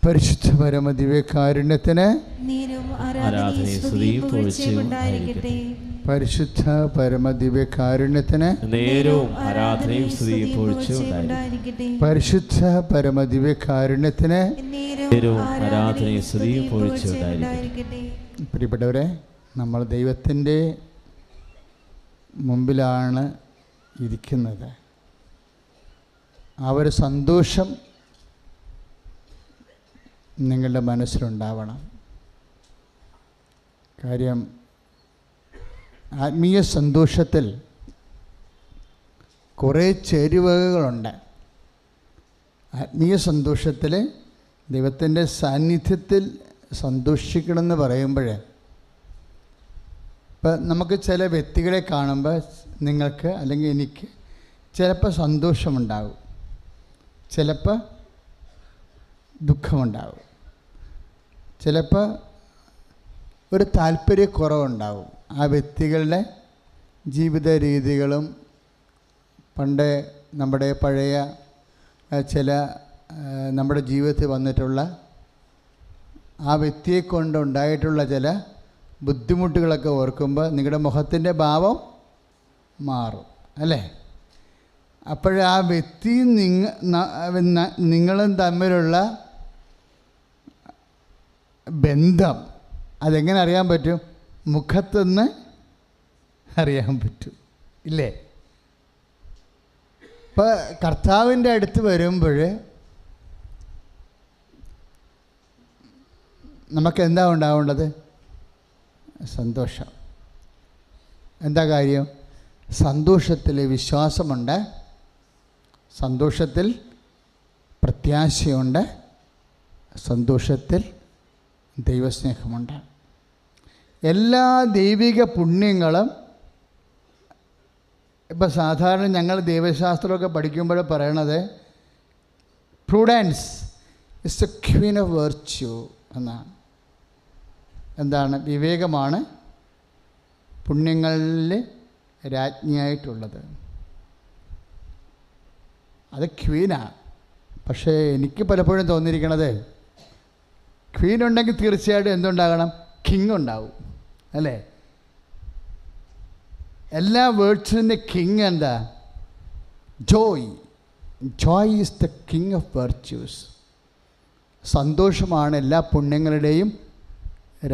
പരിശുദ്ധ പരമ ദിവ്യകാരുണ്യത്തിന് പരിശുദ്ധ പരമ ദിവ്യകാരുണ്യത്തിന് പരിശുദ്ധ പരമ ദിവ്യകാരുണ്യത്തിന്. പ്രിയപ്പെട്ടവരെ, നമ്മൾ ദൈവത്തിൻ്റെ മുമ്പിലാണ് ഇരിക്കുന്നത്. ആ ഒരു സന്തോഷം നിങ്ങളുടെ മനസ്സിലുണ്ടാവണം. കാര്യം ആത്മീയ സന്തോഷത്തിൽ കുറേ ചേരുവകളുണ്ട്. ആത്മീയ സന്തോഷത്തിൽ ദൈവത്തിൻ്റെ സാന്നിധ്യത്തിൽ സന്തോഷിക്കണമെന്ന് പറയുമ്പോൾ, ഇപ്പം നമുക്ക് ചില വ്യക്തികളെ കാണുമ്പോൾ നിങ്ങൾക്ക് അല്ലെങ്കിൽ എനിക്ക് ചിലപ്പോൾ സന്തോഷമുണ്ടാകും, ചിലപ്പോൾ ദുഃഖമുണ്ടാകും, ചിലപ്പോൾ ഒരു താല്പര്യക്കുറവുണ്ടാകും. ആ വ്യക്തികളുടെ ജീവിത രീതികളും പണ്ട് നമ്മുടെ പഴയ ചില നമ്മുടെ ജീവിതത്തിൽ വന്നിട്ടുള്ള ആ വ്യക്തിയെ കൊണ്ടുണ്ടായിട്ടുള്ള ചില ബുദ്ധിമുട്ടുകളൊക്കെ ഓർക്കുമ്പോൾ നിങ്ങളുടെ മുഖത്തിൻ്റെ ഭാവം മാറും, അല്ലേ? അപ്പോൾ ആ വ്യക്തിയും നിങ്ങളും തമ്മിലുള്ള ബന്ധം അതെങ്ങനെ അറിയാൻ പറ്റും? മുഖത്തുനിന്ന് അറിയാൻ പറ്റും, ഇല്ലേ? ഇപ്പോൾ കർത്താവിൻ്റെ അടുത്ത് വരുമ്പോൾ നമുക്ക് എന്താ ഉണ്ടാവേണ്ടത്? സന്തോഷം. എന്താ കാര്യം? സന്തോഷത്തിൽ വിശ്വാസമുണ്ട്, സന്തോഷത്തിൽ പ്രത്യാശയുണ്ട്, സന്തോഷത്തിൽ ദൈവസ്നേഹമുണ്ട്. എല്ലാ ദൈവിക പുണ്യങ്ങളും ഇപ്പം സാധാരണ ഞങ്ങൾ ദൈവശാസ്ത്രമൊക്കെ പഠിക്കുമ്പോൾ പറയണത് prudence is the Queen of virtue എന്നാണ്. എന്താണ്? വിവേകമാണ് പുണ്യങ്ങളിൽ രാജ്ഞിയായിട്ടുള്ളത്. അത് ക്വീനാണ്. പക്ഷേ എനിക്ക് പലപ്പോഴും തോന്നിയിരിക്കണത്, ക്വീൻ ഉണ്ടെങ്കിൽ തീർച്ചയായിട്ടും എന്തുണ്ടാകണം? കിങ് ഉണ്ടാവും, അല്ലേ? എല്ലാ വേർഡ്സിൻ്റെ കിങ് എന്താ? Joy. Joy is the king of virtues. സന്തോഷമാണ് എല്ലാ പുണ്യങ്ങളുടെയും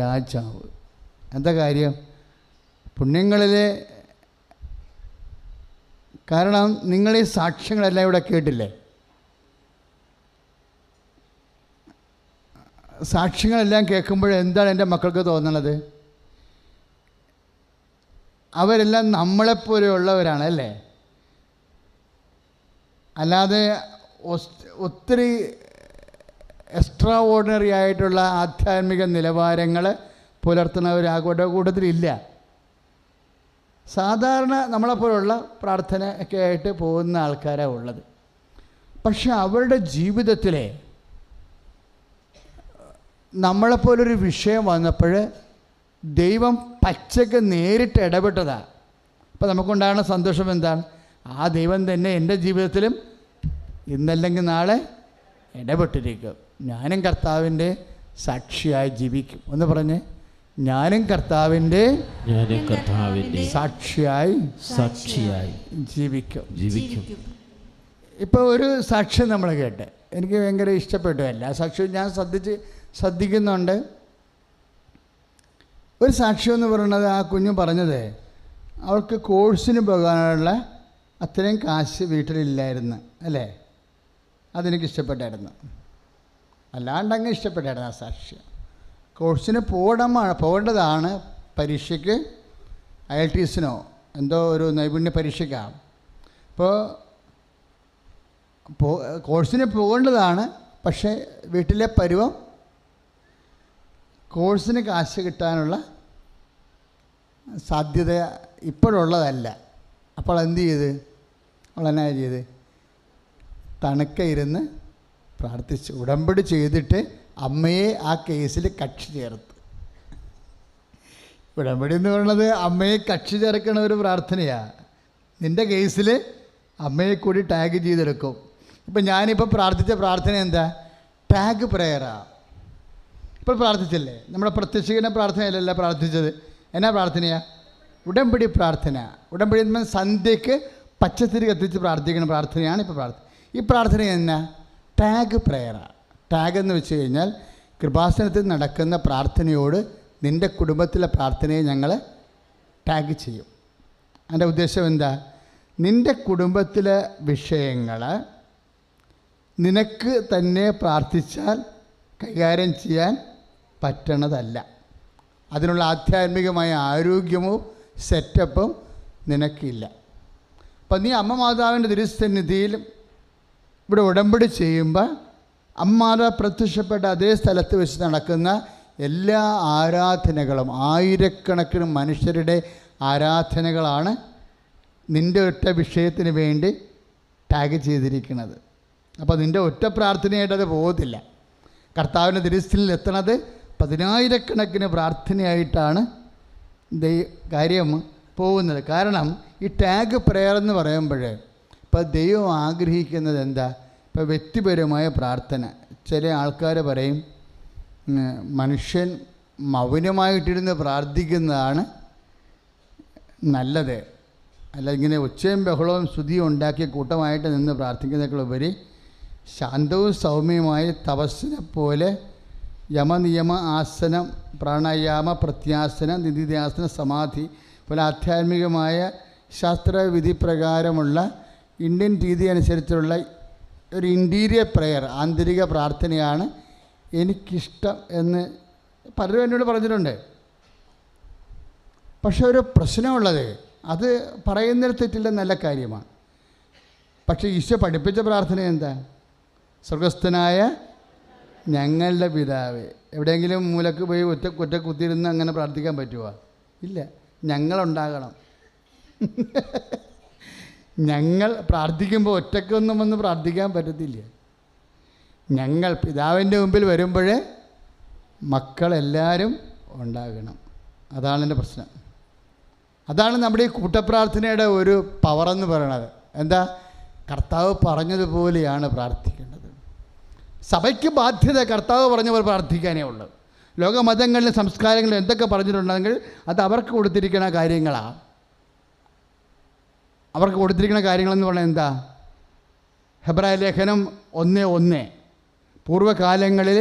രാജാവ്. എന്താ കാര്യം? പുണ്യങ്ങളിലെ കാരണം നിങ്ങൾ ഈ സാക്ഷ്യങ്ങളെല്ലാം ഇവിടെ കേട്ടില്ലേ? സാക്ഷ്യങ്ങളെല്ലാം കേൾക്കുമ്പോൾ എന്താണ് എൻ്റെ മക്കൾക്ക് തോന്നണത്? അവരെല്ലാം നമ്മളെപ്പോലെയുള്ളവരാണ്, അല്ലേ? അല്ലാതെ ഒത്തിരി എക്സ്ട്രാ ഓർഡിനറി ആയിട്ടുള്ള ആധ്യാത്മിക നിലവാരങ്ങൾ പുലർത്തുന്നവർ ആ കൂട്ടത്തിലില്ല. സാധാരണ നമ്മളെപ്പോലുള്ള പ്രാർത്ഥന ഒക്കെ ആയിട്ട് പോകുന്ന ആൾക്കാരാണ് ഉള്ളത്. പക്ഷെ അവരുടെ ജീവിതത്തിലെ നമ്മളെപ്പോലൊരു വിഷയം വന്നപ്പോൾ ദൈവം പച്ചക്ക് നേരിട്ട് ഇടപെട്ടതാണ്. അപ്പോൾ നമുക്കുണ്ടാകുന്ന സന്തോഷം എന്താണ്? ആ ദൈവം തന്നെ എൻ്റെ ജീവിതത്തിലും ഇന്നല്ലെങ്കിൽ നാളെ ഇടപെട്ടിരിക്കും. ഞാനും കർത്താവിൻ്റെ സാക്ഷിയായി ജീവിക്കും. ഒന്ന് പറഞ്ഞ്, ഞാനും കർത്താവിൻ്റെ സാക്ഷിയായി ജീവിക്കും. ഇപ്പോൾ ഒരു സാക്ഷ്യം നമ്മൾ കേട്ട് എനിക്ക് ഭയങ്കര ഇഷ്ടപ്പെട്ടു. എല്ലാ സാക്ഷ്യവും ഞാൻ ശ്രദ്ധിക്കുന്നുണ്ട്. ഒരു സാക്ഷ്യം എന്ന് പറയുന്നത്, ആ കുഞ്ഞു പറഞ്ഞത് അവൾക്ക് കോഴ്സിന് പോകാനുള്ള അത്രയും കാശ് വീട്ടിലില്ലായിരുന്നു, അല്ലേ? അതെനിക്കിഷ്ടപ്പെട്ടായിരുന്നു. അല്ലാണ്ടങ്ങ് ഇഷ്ടപ്പെട്ടായിരുന്നു ആ സാക്ഷ്യം. കോഴ്സിന് പോകേണ്ടതാണ്, പരീക്ഷയ്ക്ക് IELTSനോ എന്തോ ഒരു നൈപുണ്യ പരീക്ഷയ്ക്കാണ്. അപ്പോൾ കോഴ്സിന് പോകേണ്ടതാണ്, പക്ഷേ വീട്ടിലെ പരുവം കോഴ്സിന് കാശ് കിട്ടാനുള്ള സാധ്യത ഇപ്പോഴുള്ളതല്ല. അപ്പോൾ എന്ത് ചെയ്ത്? അവളെന്നാ ചെയ്ത്? തണുക്കെ ഇരുന്ന് പ്രാർത്ഥിച്ച് ഉടമ്പടി ചെയ്തിട്ട് അമ്മയെ ആ കേസിൽ കക്ഷി ചേർത്ത്. ഉടമ്പടി എന്ന് പറയുന്നത് അമ്മയെ കക്ഷി ചേർക്കണ ഒരു പ്രാർത്ഥനയാണ്. നിൻ്റെ കേസിൽ അമ്മയെ കൂടി ടാഗ് ചെയ്തെടുക്കും. ഇപ്പം ഞാനിപ്പോൾ പ്രാർത്ഥിച്ച പ്രാർത്ഥന എന്താ? ടാഗ് പ്രയറാണ്. ഇപ്പോൾ പ്രാർത്ഥിച്ചില്ലേ? നമ്മുടെ പ്രത്യക്ഷീകരണ പ്രാർത്ഥനയിലല്ല പ്രാർത്ഥിച്ചത്. എന്നാ പ്രാർത്ഥനയാണ്? ഉടമ്പടി പ്രാർത്ഥന. ഉടമ്പടി സന്ധ്യയ്ക്ക് പച്ചത്തിരി കത്തിച്ച് പ്രാർത്ഥിക്കുന്ന പ്രാർത്ഥനയാണ് ഇപ്പോൾ പ്രാർത്ഥന. ഈ പ്രാർത്ഥന എന്നാ? ടാഗ് പ്രയറാണ്. ടാഗ് എന്ന് വെച്ച് കഴിഞ്ഞാൽ കൃപാസനത്തിൽ നടക്കുന്ന പ്രാർത്ഥനയോട് നിൻ്റെ കുടുംബത്തിലെ പ്രാർത്ഥനയെ ഞങ്ങൾ ടാഗ് ചെയ്യും. അതിൻ്റെ ഉദ്ദേശം എന്താ? നിൻ്റെ കുടുംബത്തിലെ വിഷയങ്ങൾ നിനക്ക് തന്നെ പ്രാർത്ഥിച്ചാൽ കൈകാര്യം ചെയ്യാൻ പറ്റണതല്ല. അതിനുള്ള ആധ്യാത്മികമായ ആരോഗ്യമോ സെറ്റപ്പും നിനക്കില്ല. അപ്പം നീ അമ്മ മാതാവിൻ്റെ തിരുസന്നിധിയിൽ ഇവിടെ ഉടമ്പടി ചെയ്യുമ്പോൾ അമ്മമാതാവ് പ്രത്യക്ഷപ്പെട്ട അതേ സ്ഥലത്ത് വെച്ച് നടക്കുന്ന എല്ലാ ആരാധനകളും ആയിരക്കണക്കിന് മനുഷ്യരുടെ ആരാധനകളാണ് നിൻ്റെ ഒറ്റ വിഷയത്തിന് വേണ്ടി ടാഗ് ചെയ്തിരിക്കുന്നത്. അപ്പോൾ നിൻ്റെ ഒറ്റ പ്രാർത്ഥനയായിട്ട് അത് പോകത്തില്ല. കർത്താവിൻ്റെ തിരുസന്നിധിയിൽ എത്തണത് പതിനായിരക്കണക്കിന് പ്രാർത്ഥനയായിട്ടാണ് കാര്യം പോകുന്നത്. കാരണം ഈ ടാഗ് പ്രയർ എന്ന് പറയുമ്പോൾ ഇപ്പോൾ ദൈവം ആഗ്രഹിക്കുന്നത് എന്താ? ഇപ്പോൾ വ്യക്തിപരമായ പ്രാർത്ഥന. ചില ആൾക്കാർ പറയും മനുഷ്യൻ മൗനമായിട്ടിരുന്ന് പ്രാർത്ഥിക്കുന്നതാണ് നല്ലത്, അല്ല ഇങ്ങനെ ഉച്ചയും ബഹളവും സ്തുതിയും ഉണ്ടാക്കി കൂട്ടമായിട്ട് നിന്ന് പ്രാർത്ഥിക്കുന്നതിനേക്കാളുപരി ശാന്തവും സൗമ്യമായ തപസ്സിനെ പോലെ യമനിയമ ആസനം, പ്രാണായാമ, പ്രത്യാസനം, നിധിധ്യാസന, സമാധി പോലെ ആധ്യാത്മികമായ ശാസ്ത്രവിധി പ്രകാരമുള്ള ഇന്ത്യൻ രീതി അനുസരിച്ചുള്ള ഒരു ഇൻറ്റീരിയർ പ്രെയർ, ആന്തരിക പ്രാർത്ഥനയാണ് എനിക്കിഷ്ടം എന്ന് പലരും എന്നോട് പറഞ്ഞിട്ടുണ്ട്. പക്ഷെ ഒരു പ്രശ്നമുള്ളത്, അത് പറയുന്നതിൽ തെറ്റില്ല, നല്ല കാര്യമാണ്. പക്ഷേ ഈശോ പഠിപ്പിച്ച പ്രാർത്ഥന എന്താ? സ്വർഗസ്ഥനായ ഞങ്ങളുടെ പിതാവേ. എവിടെയെങ്കിലും മൂലക്ക് പോയി ഒറ്റ കുത്തിയിരുന്ന് അങ്ങനെ പ്രാർത്ഥിക്കാൻ പറ്റുമോ? ഇല്ല. ഞങ്ങളുണ്ടാകണം. ഞങ്ങൾ പ്രാർത്ഥിക്കുമ്പോൾ ഒറ്റക്കൊന്നും വന്ന് പ്രാർത്ഥിക്കാൻ പറ്റത്തില്ല. ഞങ്ങൾ പിതാവിൻ്റെ മുമ്പിൽ വരുമ്പോഴേ മക്കളെല്ലാവരും ഉണ്ടാകണം. അതാണ് എൻ്റെ പ്രശ്നം. അതാണ് നമ്മുടെ ഈ കൂട്ടപ്രാർത്ഥനയുടെ ഒരു പവറെന്ന് പറയണത്. എന്താ? കർത്താവ് പറഞ്ഞതുപോലെയാണ് പ്രാർത്ഥിക്കേണ്ടത്. സഭയ്ക്ക് ബാധ്യത കർത്താവ് പറഞ്ഞ പോലെ പ്രാർത്ഥിക്കാനേ ഉള്ളൂ. ലോകമതങ്ങളിലും സംസ്കാരങ്ങളിലും എന്തൊക്കെ പറഞ്ഞിട്ടുണ്ടെങ്കിൽ അത് അവർക്ക് കൊടുത്തിരിക്കുന്ന കാര്യങ്ങളാണ്. അവർക്ക് കൊടുത്തിരിക്കുന്ന കാര്യങ്ങളെന്ന് പറഞ്ഞാൽ എന്താ? ഹെബ്രായ ലേഖനം 1:1 പൂർവ്വകാലങ്ങളിൽ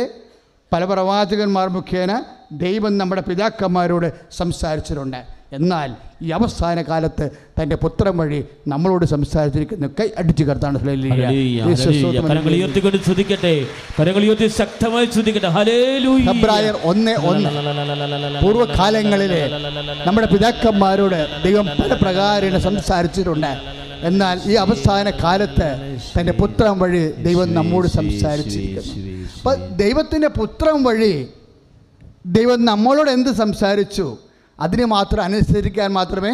പല പ്രവാചകന്മാർ മുഖേന ദൈവം നമ്മുടെ പിതാക്കന്മാരോട് സംസാരിച്ചിട്ടുണ്ട്. എന്നാൽ ഈ അവസാന കാലത്ത് തൻ്റെ പുത്രൻ വഴി നമ്മളോട് സംസാരിച്ചിരിക്കുന്നു. കൈ അടിച്ചു കർത്താണ്. ഹെബ്രായർ 1:1 പൂർവ്വകാലങ്ങളിലെ നമ്മുടെ പിതാക്കന്മാരോട് ദൈവം പല പ്രകാരം സംസാരിച്ചിട്ടുണ്ട്. എന്നാൽ ഈ അവസാന കാലത്ത് തൻ്റെ പുത്രൻ വഴി ദൈവം നമ്മോട് സംസാരിച്ചിരിക്കുന്നു. അപ്പം ദൈവത്തിൻ്റെ പുത്രൻ വഴി ദൈവം നമ്മളോട് എന്ത് സംസാരിച്ചു അതിന് മാത്രം അനുസരിക്കാൻ മാത്രമേ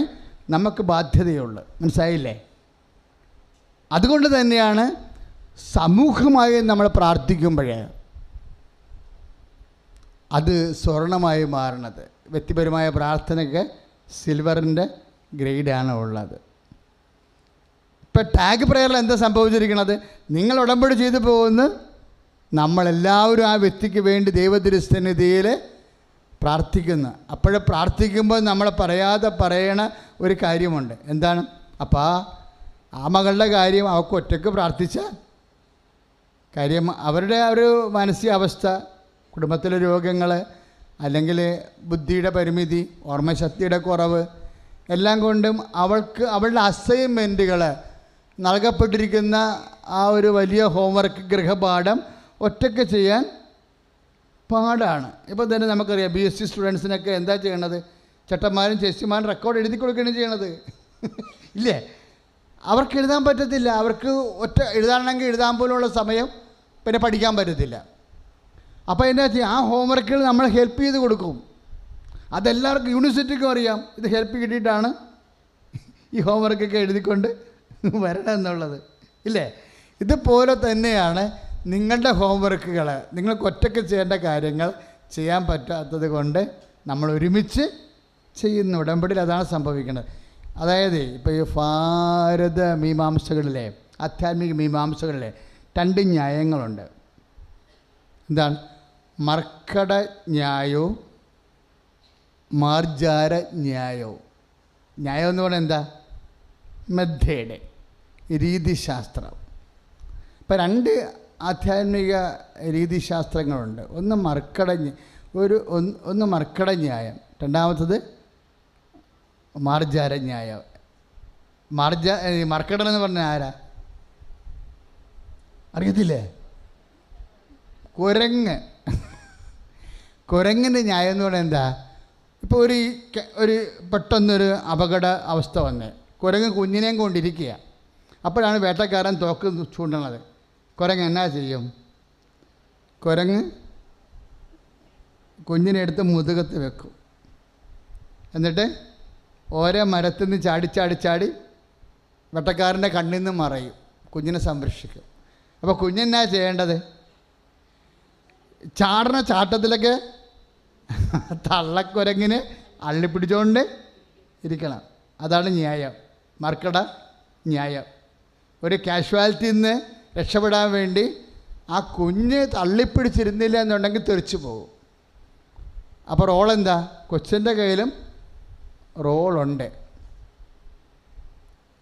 നമുക്ക് ബാധ്യതയുള്ളൂ. മനസ്സിലായില്ലേ? അതുകൊണ്ട് തന്നെയാണ് സമൂഹമായി നമ്മൾ പ്രാർത്ഥിക്കുമ്പോൾ അത് സ്വർണമായി മാറണത്. വ്യക്തിപരമായ പ്രാർത്ഥനയ്ക്ക് സിൽവറിൻ്റെ ഗ്രേഡാണ് ഉള്ളത്. ഇപ്പം ടാഗ് പ്രയറിൽ എന്താ സംഭവിച്ചിരിക്കുന്നത്? നിങ്ങൾ ഉടമ്പടി ചെയ്തു പോകുന്ന നമ്മളെല്ലാവരും ആ വ്യക്തിക്ക് വേണ്ടി ദൈവതിരുസന്നിധിയിൽ പ്രാർത്ഥിക്കുന്നു. അപ്പോഴേ പ്രാർത്ഥിക്കുമ്പോൾ നമ്മൾ പറയാതെ പറയണ ഒരു കാര്യമുണ്ട്. എന്താണ്? അപ്പോൾ ആ മകളുടെ കാര്യം അവർക്ക് ഒറ്റയ്ക്ക് പ്രാർത്ഥിച്ച കാര്യം, അവരുടെ ഒരു മാനസികാവസ്ഥ, കുടുംബത്തിലെ രോഗങ്ങൾ, അല്ലെങ്കിൽ ബുദ്ധിയുടെ പരിമിതി, ഓർമ്മശക്തിയുടെ കുറവ്, എല്ലാം കൊണ്ടും അവളുടെ അസൈൻമെൻറ്റുകൾ നൽകപ്പെട്ടിരിക്കുന്ന ആ ഒരു വലിയ ഹോംവർക്ക്, ഗൃഹപാഠം ഒറ്റയ്ക്ക് ചെയ്യാൻ പാടാണ്. ഇപ്പോൾ തന്നെ നമുക്കറിയാം BSc സ്റ്റുഡൻസിനൊക്കെ എന്താ ചെയ്യണത്? ചേട്ടന്മാരും ചേച്ചിമാരും റെക്കോർഡ് എഴുതി കൊടുക്കുകയാണ് ചെയ്യണത്. ഇല്ലേ? അവർക്ക് എഴുതാൻ പറ്റത്തില്ല. അവർക്ക് ഒറ്റ എഴുതാണെങ്കിൽ എഴുതാൻ പോലുള്ള സമയം പിന്നെ പഠിക്കാൻ പറ്റത്തില്ല. അപ്പോൾ എന്താ ചെയ്യുക? ആ ഹോംവർക്കുകൾ നമ്മൾ ഹെൽപ്പ് ചെയ്ത് കൊടുക്കും. അതെല്ലാവർക്കും യൂണിവേഴ്സിറ്റിക്കും അറിയാം. ഇത് ഹെൽപ്പ് കിട്ടിയിട്ടാണ് ഈ ഹോംവർക്കൊക്കെ എഴുതിക്കൊണ്ട് വരണം എന്നുള്ളത്. ഇല്ലേ? ഇതുപോലെ തന്നെയാണ് നിങ്ങളുടെ ഹോംവർക്കുകൾ. നിങ്ങൾക്ക് ഒറ്റയ്ക്ക് ചെയ്യേണ്ട കാര്യങ്ങൾ ചെയ്യാൻ പറ്റാത്തത് കൊണ്ട് നമ്മൾ ഒരുമിച്ച് ചെയ്യുന്ന ഉടമ്പടിയിൽ അതാണ് സംഭവിക്കുന്നത്. അതായത് ഇപ്പോൾ ഈ ഭാരത മീമാംസകളിലെ, ആധ്യാത്മിക മീമാംസകളിലെ 2 ന്യായങ്ങളുണ്ട്. എന്താണ്? മർക്കട ന്യായവും മാർജാര ന്യായവും. ന്യായം എന്ന് പറഞ്ഞാൽ എന്താ? മെത്തേഡ്, രീതിശാസ്ത്രം. ഇപ്പം രണ്ട് ആധ്യാത്മിക രീതിശാസ്ത്രങ്ങളുണ്ട്. ഒന്ന് മർക്കട ന്യായം, രണ്ടാമത്തത് മാർജാര ന്യായം. മർക്കടൻ എന്ന് പറഞ്ഞാൽ ആരാ? അറിയത്തില്ലേ? കുരങ്ങിൻ്റെ ന്യായം എന്ന് പറഞ്ഞാൽ എന്താ? ഇപ്പോൾ ഒരു പെട്ടെന്നൊരു അപകട അവസ്ഥ വന്ന് കുരങ്ങ് കുഞ്ഞിനെയും കൊണ്ടിരിക്കുക. അപ്പോഴാണ് വേട്ടക്കാരൻ തോക്ക് ചൂണ്ടണത്. കുരങ്ങ് എന്നാ ചെയ്യും? കുരങ്ങ് കുഞ്ഞിനെ എടുത്ത് മുതുകത്ത് വെക്കും. എന്നിട്ട് ഓരോ മരത്തിൽ നിന്ന് ചാടി വെട്ടക്കാരൻ്റെ കണ്ണിൽ നിന്ന് മറയും, കുഞ്ഞിനെ സംരക്ഷിക്കും. അപ്പോൾ കുഞ്ഞെന്നാ ചെയ്യേണ്ടത്? ചാട്ടത്തിലൊക്കെ തള്ളക്കുരങ്ങിന് അള്ളിപ്പിടിച്ചുകൊണ്ട് ഇരിക്കണം. അതാണ് ന്യായം, മർക്കട ന്യായം. ഒരു കാഷ്വാലിറ്റിയിൽ നിന്ന് രക്ഷപ്പെടാൻ വേണ്ടി ആ കുഞ്ഞ് തള്ളിപ്പിടിച്ചിരുന്നില്ല എന്നുണ്ടെങ്കിൽ തെറിച്ചു പോകും. അപ്പോൾ റോളെന്താ? കൊച്ചിൻ്റെ കയ്യിലും റോളുണ്ട്,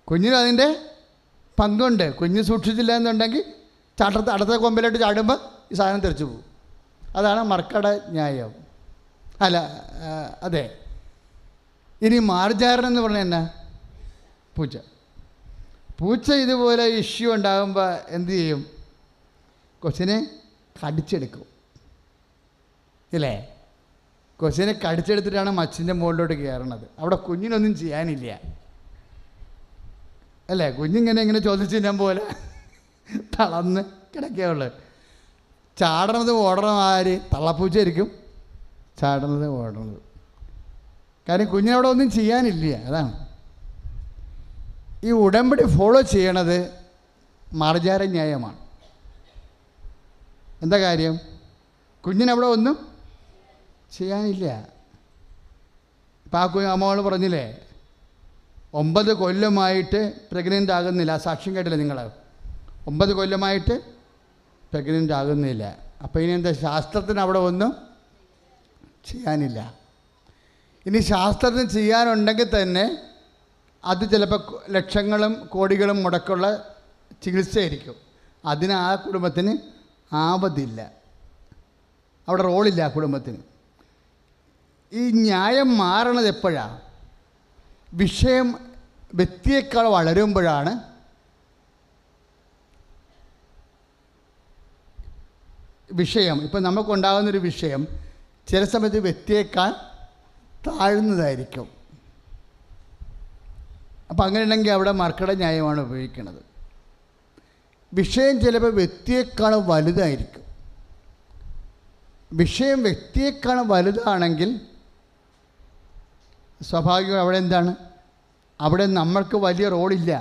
കുഞ്ഞിനും അതിൻ്റെ പങ്കുണ്ട്. കുഞ്ഞ് സൂക്ഷിച്ചില്ല എന്നുണ്ടെങ്കിൽ അടുത്ത കൊമ്പിലോട്ട് ചാടുമ്പോൾ ഈ സാധനം തെറിച്ചു പോകും. അതാണ് മർക്കട ന്യായം. അതെ. ഇനി മാർജാരൻ എന്ന് പറഞ്ഞാൽ എന്നാ? പൂച്ച ഇതുപോലെ ഇഷ്യൂ ഉണ്ടാകുമ്പോൾ എന്തു ചെയ്യും? കൊച്ചിനെ കടിച്ചെടുക്കും, ഇല്ലേ? കൊച്ചിനെ കടിച്ചെടുത്തിട്ടാണ് മച്ചിൻ്റെ മുകളിലോട്ട് കയറണത്. അവിടെ കുഞ്ഞിനൊന്നും ചെയ്യാനില്ല, അല്ലേ? കുഞ്ഞിങ്ങനെ ചോദിച്ചില്ലാൻ പോലെ തളർന്ന് കിടക്കുകയുള്ളു. ചാടണത് ഓടണം ആര്? തള്ളപ്പൂച്ചയായിരിക്കും ചാടണത് ഓടണത്. കാര്യം കുഞ്ഞിനവിടെ ഒന്നും ചെയ്യാനില്ല. അതാണ് ഈ ഉടമ്പടി ഫോളോ ചെയ്യണത് മാർജാര ന്യായമാണ്. എന്താ കാര്യം? കുഞ്ഞിനവിടെ ഒന്നും ചെയ്യാനില്ല. ഇപ്പം ആ അമ്മകൾ പറഞ്ഞില്ലേ, 9 കൊല്ലമായിട്ട് പ്രഗ്നൻ്റ് ആകുന്നില്ല. സാക്ഷ്യം കേട്ടില്ല നിങ്ങൾ? 9 കൊല്ലമായിട്ട് പ്രഗ്നൻ്റ് ആകുന്നില്ല. അപ്പോൾ ഇനി എന്താ? ശാസ്ത്രത്തിന് അവിടെ ഒന്നും ചെയ്യാനില്ല. ഇനി ശാസ്ത്രത്തിന് ചെയ്യാനുണ്ടെങ്കിൽ തന്നെ അത് ചിലപ്പോൾ ലക്ഷങ്ങളും കോടികളും മുടക്കുള്ള ചികിത്സയായിരിക്കും. അതിന് ആ കുടുംബത്തിന് ആവതില്ല, അവിടെ റോളില്ല ആ കുടുംബത്തിന്. ഈ ന്യായം മാറണത് എപ്പോഴാണ്? വിഷയം വ്യക്തിയേക്കാൾ വളരുമ്പോഴാണ് വിഷയം. ഇപ്പം നമുക്കുണ്ടാകുന്നൊരു വിഷയം ചില സമയത്ത് വ്യക്തിയേക്കാൾ താഴ്ന്നതായിരിക്കും. അപ്പം അങ്ങനെയുണ്ടെങ്കിൽ അവിടെ മർക്കട ന്യായമാണ് ഉപയോഗിക്കുന്നത്. വിഷയം ചിലപ്പോൾ വ്യക്തിയേക്കാൾ വലുതായിരിക്കും. വിഷയം വ്യക്തിയേക്കാൾ വലുതാണെങ്കിൽ സ്വാഭാവികം അവിടെ എന്താണ്? അവിടെ നമ്മൾക്ക് വലിയ റോളില്ല.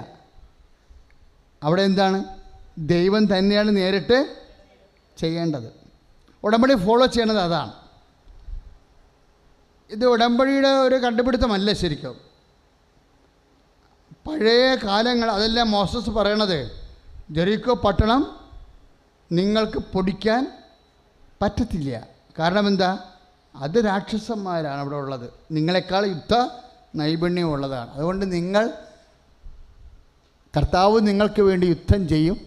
അവിടെ എന്താണ്? ദൈവം തന്നെയാണ് നേരിട്ട് ചെയ്യേണ്ടത്. ഉടമ്പടി ഫോളോ ചെയ്യണത് അതാണ്. ഇത് ഉടമ്പടിയുടെ ഒരു കണ്ടുപിടുത്തമല്ല ശരിക്കും. പഴയ കാലങ്ങൾ അതെല്ലാം മോസസ് പറയണത്, ജെറിക്കോ പട്ടണം നിങ്ങൾക്ക് പൊടിക്കാൻ പറ്റത്തില്ല. കാരണം എന്താ? അത് രാക്ഷസന്മാരാണ് അവിടെ ഉള്ളത്, നിങ്ങളെക്കാൾ യുദ്ധ നൈപുണ്യമുള്ളതാണ്. അതുകൊണ്ട് കർത്താവ് നിങ്ങൾക്ക് വേണ്ടി യുദ്ധം ചെയ്യും,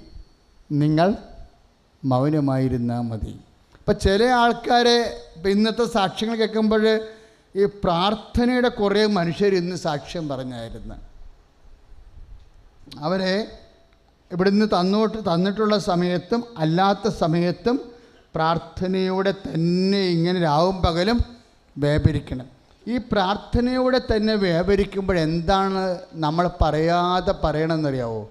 നിങ്ങൾ മൗനമായിരുന്നാൽ മതി. ഇപ്പം ചില ആൾക്കാരെ ഇപ്പം ഇന്നത്തെ സാക്ഷ്യങ്ങൾ കേൾക്കുമ്പോൾ ഈ പ്രാർത്ഥനയുടെ കുറേ മനുഷ്യർ ഇന്ന് സാക്ഷ്യം പറഞ്ഞായിരുന്നു. അവരെ ഇവിടുന്ന് തന്നിട്ടുള്ള സമയത്തും അല്ലാത്ത സമയത്തും പ്രാർത്ഥനയോടെ തന്നെ ഇങ്ങനെ രാവും പകലും വ്യാപരിക്കണം. ഈ പ്രാർത്ഥനയോടെ തന്നെ വ്യാപരിക്കുമ്പോൾ എന്താണ് നമ്മൾ പറയാതെ പറയണമെന്നറിയാവോ?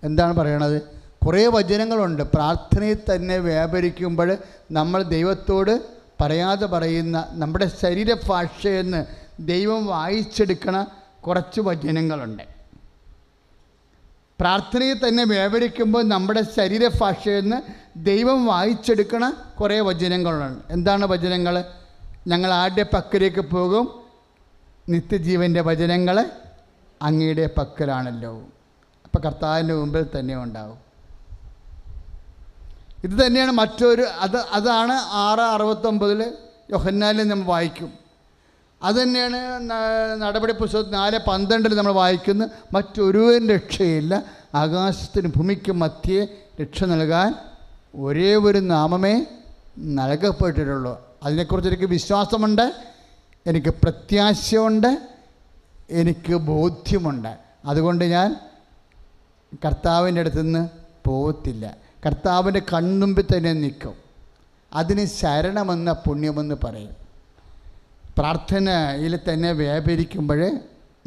എന്താണ് പറയണത്? കുറേ വചനങ്ങളുണ്ട്. പ്രാർത്ഥനയിൽ തന്നെ വ്യാപരിക്കുമ്പോൾ നമ്മൾ ദൈവത്തോട് പറയാതെ പറയുന്ന, നമ്മുടെ ശരീരഭാഷയെന്ന് ദൈവം വായിച്ചെടുക്കണ കുറച്ച് വചനങ്ങളുണ്ട്. പ്രാർത്ഥനയിൽ തന്നെ വ്യാപരിക്കുമ്പോൾ നമ്മുടെ ശരീരഭാഷയെന്ന് ദൈവം വായിച്ചെടുക്കണ കുറേ വചനങ്ങളുണ്ട്. എന്താണ് വചനങ്ങൾ? ഞങ്ങൾ ആരുടെ പക്കലേക്ക് പോകും? നിത്യജീവൻ്റെ വചനങ്ങൾ അങ്ങയുടെ പക്കലാണല്ലോ. അപ്പോൾ കർത്താവിൻ്റെ മുമ്പിൽ തന്നെ ഉണ്ടാവും. ഇത് തന്നെയാണ് മറ്റൊരു അതാണ് 6:69 യോഹന്നാനിൽ നമ്മൾ വായിക്കും. അതുതന്നെയാണ് നടപടി പുസ്തകം 4:12 നമ്മൾ വായിക്കുന്നു. മറ്റൊരുവൻ രക്ഷയില്ല, ആകാശത്തിന് ഭൂമിക്കും മധ്യേ രക്ഷ നൽകാൻ ഒരേ ഒരു നാമമേ നൽകപ്പെട്ടിട്ടുള്ളൂ. അതിനെക്കുറിച്ച് എനിക്ക് വിശ്വാസമുണ്ട്, എനിക്ക് പ്രത്യാശയുണ്ട്, എനിക്ക് ബോധ്യമുണ്ട്. അതുകൊണ്ട് ഞാൻ കർത്താവിൻ്റെ അടുത്ത് നിന്ന് പോകത്തില്ല. കർത്താവിൻ്റെ കൺമുമ്പിൽ തന്നെ നിൽക്കും. അതിന് ശരണമെന്ന പുണ്യമെന്ന് പറയും. പ്രാർത്ഥനയിൽ തന്നെ വ്യാപരിക്കുമ്പോൾ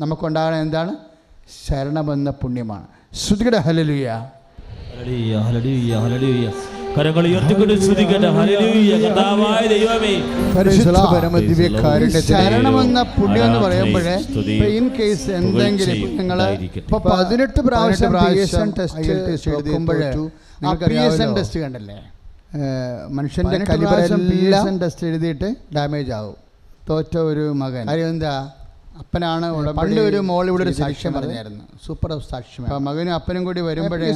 നമുക്കുണ്ടാകുന്ന എന്താണ്? ശരണമെന്ന പുണ്യമാണ്. ശ്രുതികട ഹല്ലേലൂയ, ഹല്ലേലൂയ, ഹല്ലേലൂയ, ഹല്ലേലൂയ. കരങ്ങൾ ഉയർത്തിക്കൊണ്ട് സ്തുതിക്കട്ടെ. ഹല്ലേലൂയ. കർത്താവായ ദൈവമേ, ശരണമെന്ന പുണ്യം എന്ന് പറയുമ്പോഴേ ഇൻ കേസ് എന്തെങ്കിലും നിങ്ങൾ ഇപ്പോൾ 18 പ്രാവശ്യം ടെസ്റ്റ് കണ്ടല്ലേ, മനുഷ്യൻ്റെ കലിബറെല്ലാം ടെസ്റ്റ് എഴുതിയിട്ട് ഡാമേജ് ആവും. തോറ്റ ഒരു മകൻ കാര്യം എന്താ? അപ്പനാണ്. പണ്ട് ഒരു മോൾ ഇവിടെ ഒരു സാക്ഷ്യം പറഞ്ഞായിരുന്നു, സൂപ്പർ സാക്ഷ്യം. അപ്പോൾ മകനും അപ്പനും കൂടി വരുമ്പോഴേ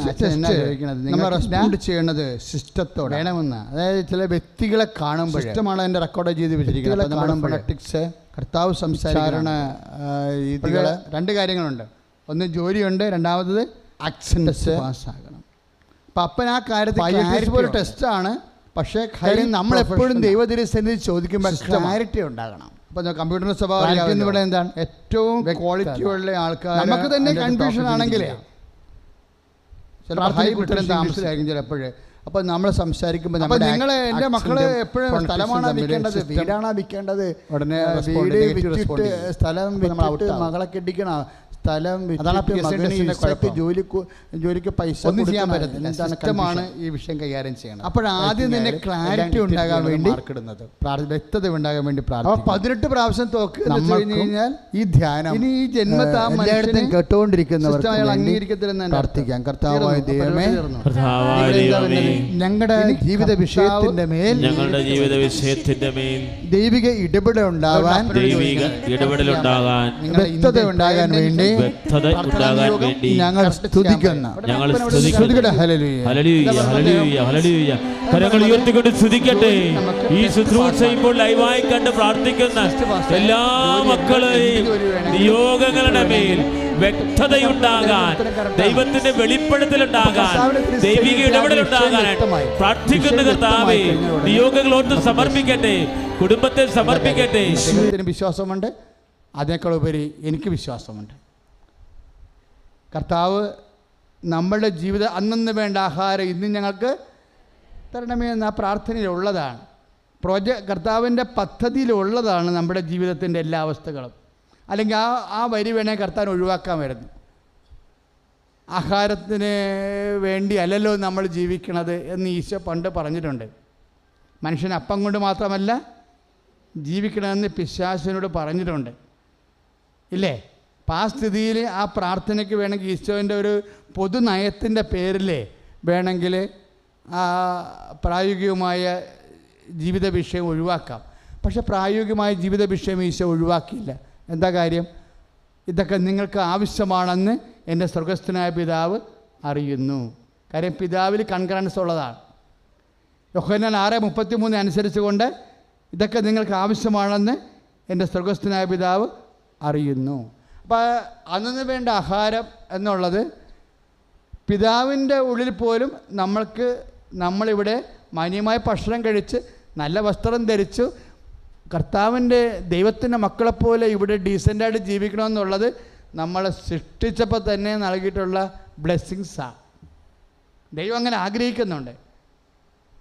നമ്മൾ റെസ്പോണ്ട് ചെയ്യണത് സിസ്റ്റത്തോടെ വേണമെന്ന്. അതായത് ചില വ്യക്തികളെ കാണുമ്പോൾ സിസ്റ്റമാണ് അതിൻ്റെ റെക്കോർഡ് ചെയ്ത് വെച്ചിരിക്കുന്നത്. കാണുമ്പോൾ പൊളിറ്റിക്സ്, കർത്താവ് സംസാരണ രീതികൾ, 2 കാര്യങ്ങളുണ്ട്. ഒന്ന് ജോലിയുണ്ട്, രണ്ടാമത്തത് ആക്സൻസ് പാസ്സാകണം. അപ്പം അപ്പൻ ആ കാര്യത്തിൽ പോലെ ടെസ്റ്റാണ്. പക്ഷേ കാര്യം നമ്മളെപ്പോഴും ദൈവതിരുസന്നിധി ചോദിക്കുമ്പോൾ ക്ലാരിറ്റി ഉണ്ടാകണം. അപ്പോൾ കമ്പ്യൂട്ടറിൻ്റെ സ്വഭാവം ഇവിടെ എന്താണ്? ഏറ്റവും ക്വാളിറ്റിയുള്ള ആൾക്കാർ നമുക്ക് തന്നെ കൺഫ്യൂഷൻ ആണെങ്കിലേ ചിലപ്പോൾ ഹൈ ഉത്തരം താമസിച്ചായിരിക്കും ചിലപ്പോഴേ. അപ്പോൾ നമ്മൾ സംസാരിക്കുമ്പോൾ നിങ്ങൾ എൻ്റെ മക്കളെ എപ്പോഴും സ്ഥലമാണോ വിൽക്കേണ്ടത്, വീടാണോ വിൽക്കേണ്ടത്, ഉടനെ വീട് വിറ്റിട്ട് സ്ഥലം വിറ്റിട്ട് മകളെ കെട്ടിക്കണം, സ്ഥലം ജോലിക്ക് പൈസ ഒന്നും ചെയ്യാൻ പറ്റത്തില്ല. സിസ്റ്റമാണ് ഈ വിഷയം കൈകാര്യം ചെയ്യണം. അപ്പോഴാദ്യം തന്നെ ക്ലാരിറ്റി ഉണ്ടാകാൻ വേണ്ടി വ്യക്തത ഉണ്ടാകാൻ വേണ്ടി പ്രാർത്ഥിക്കും. 18 പ്രാവശ്യം തോക്ക് കഴിഞ്ഞാൽ ഈ ധ്യാനം ഇനി ഈ ജന്മത്താമം കേട്ടുകൊണ്ടിരിക്കുന്നവർ അംഗീകരിക്കത്തില്ലെന്ന് പ്രാർത്ഥിക്കാം. കർത്താവായ ദൈവമേ, ഞങ്ങളുടെ ജീവിത വിഷയത്തിന്റെ മേൽ ദൈവിക ഇടപെടലുണ്ടാകാൻ വ്യക്തത ഉണ്ടാകാൻ വേണ്ടി ഞങ്ങൾ സ്തുതിക്കുന്നു. കരങ്ങൾ ഉയർത്തിക്കൊണ്ട് സ്തുതിക്കട്ടെ. ഈ ശുശ്രൂഷ ഇപ്പോൾ ലൈവായി കണ്ട് പ്രാർത്ഥിക്കുന്ന എല്ലാ മക്കളെയും നിയോഗങ്ങളുടെ മേൽ വ്യക്തതയുണ്ടാകാൻ, ദൈവത്തിന്റെ വെളിപ്പെടുത്തലുണ്ടാകാൻ, ദൈവിക ഇടപെടലുണ്ടാകാൻ പ്രാർത്ഥിക്കുന്ന കർത്താവേ, നിയോഗങ്ങളോട്ട് സമർപ്പിക്കട്ടെ, കുടുംബത്തെ സമർപ്പിക്കട്ടെ. വിശ്വാസമുണ്ട്, അതിനേക്കാൾ ഉപരി എനിക്ക് വിശ്വാസമുണ്ട്. കർത്താവ് നമ്മളുടെ ജീവിതം അന്നന്ന് വേണ്ട ആഹാരം ഇന്ന് ഞങ്ങൾക്ക് തരണമേ എന്ന ആ പ്രാർത്ഥനയിലുള്ളതാണ്. കർത്താവിൻ്റെ പദ്ധതിയിലുള്ളതാണ് നമ്മുടെ ജീവിതത്തിൻ്റെ എല്ലാ അവസ്ഥകളും. അല്ലെങ്കിൽ ആ വരി വേണേൽ കർത്താൻ ഒഴിവാക്കാൻ വരുന്നു. ആഹാരത്തിന് വേണ്ടി അല്ലല്ലോ നമ്മൾ ജീവിക്കണത് എന്ന് ഈശോ പണ്ട് പറഞ്ഞിട്ടുണ്ട്. മനുഷ്യൻ അപ്പം കൊണ്ട് മാത്രമല്ല ജീവിക്കണമെന്ന് പിശാചിനോട് പറഞ്ഞിട്ടുണ്ട്, ഇല്ലേ? അപ്പം ആ സ്ഥിതിയിൽ ആ പ്രാർത്ഥനയ്ക്ക് വേണമെങ്കിൽ ഈശോൻ്റെ ഒരു പൊതു നയത്തിൻ്റെ പേരിൽ വേണമെങ്കിൽ ആ പ്രായോഗികമായ ജീവിത വിഷയം ഒഴിവാക്കാം. പക്ഷേ പ്രായോഗികമായ ജീവിത വിഷയം ഈശോ ഒഴിവാക്കിയില്ല. എന്താ കാര്യം? ഇതൊക്കെ നിങ്ങൾക്ക് ആവശ്യമാണെന്ന് എൻ്റെ സ്വർഗസ്ഥനായ പിതാവ് അറിയുന്നു. കാര്യം പിതാവിൽ കൺകറൻസ് ഉള്ളതാണ്. യോഹന്നാൻ 6:33 അനുസരിച്ചുകൊണ്ട് ഇതൊക്കെ നിങ്ങൾക്ക് ആവശ്യമാണെന്ന് എൻ്റെ സ്വർഗസ്ഥനായ പിതാവ് അറിയുന്നു. അപ്പോൾ അന്നു വേണ്ട ആഹാരം എന്നുള്ളത് പിതാവിൻ്റെ ഉള്ളിൽ പോലും നമ്മളിവിടെ മാന്യമായ ഭക്ഷണം കഴിച്ച് നല്ല വസ്ത്രം ധരിച്ചു കർത്താവിൻ്റെ ദൈവത്തിൻ്റെ മക്കളെപ്പോലെ ഇവിടെ ഡീസൻ്റായിട്ട് ജീവിക്കണമെന്നുള്ളത് നമ്മളെ സൃഷ്ടിച്ചപ്പോൾ തന്നെ നൽകിയിട്ടുള്ള ബ്ലെസ്സിങ്സാണ്. ദൈവം അങ്ങനെ ആഗ്രഹിക്കുന്നുണ്ട്.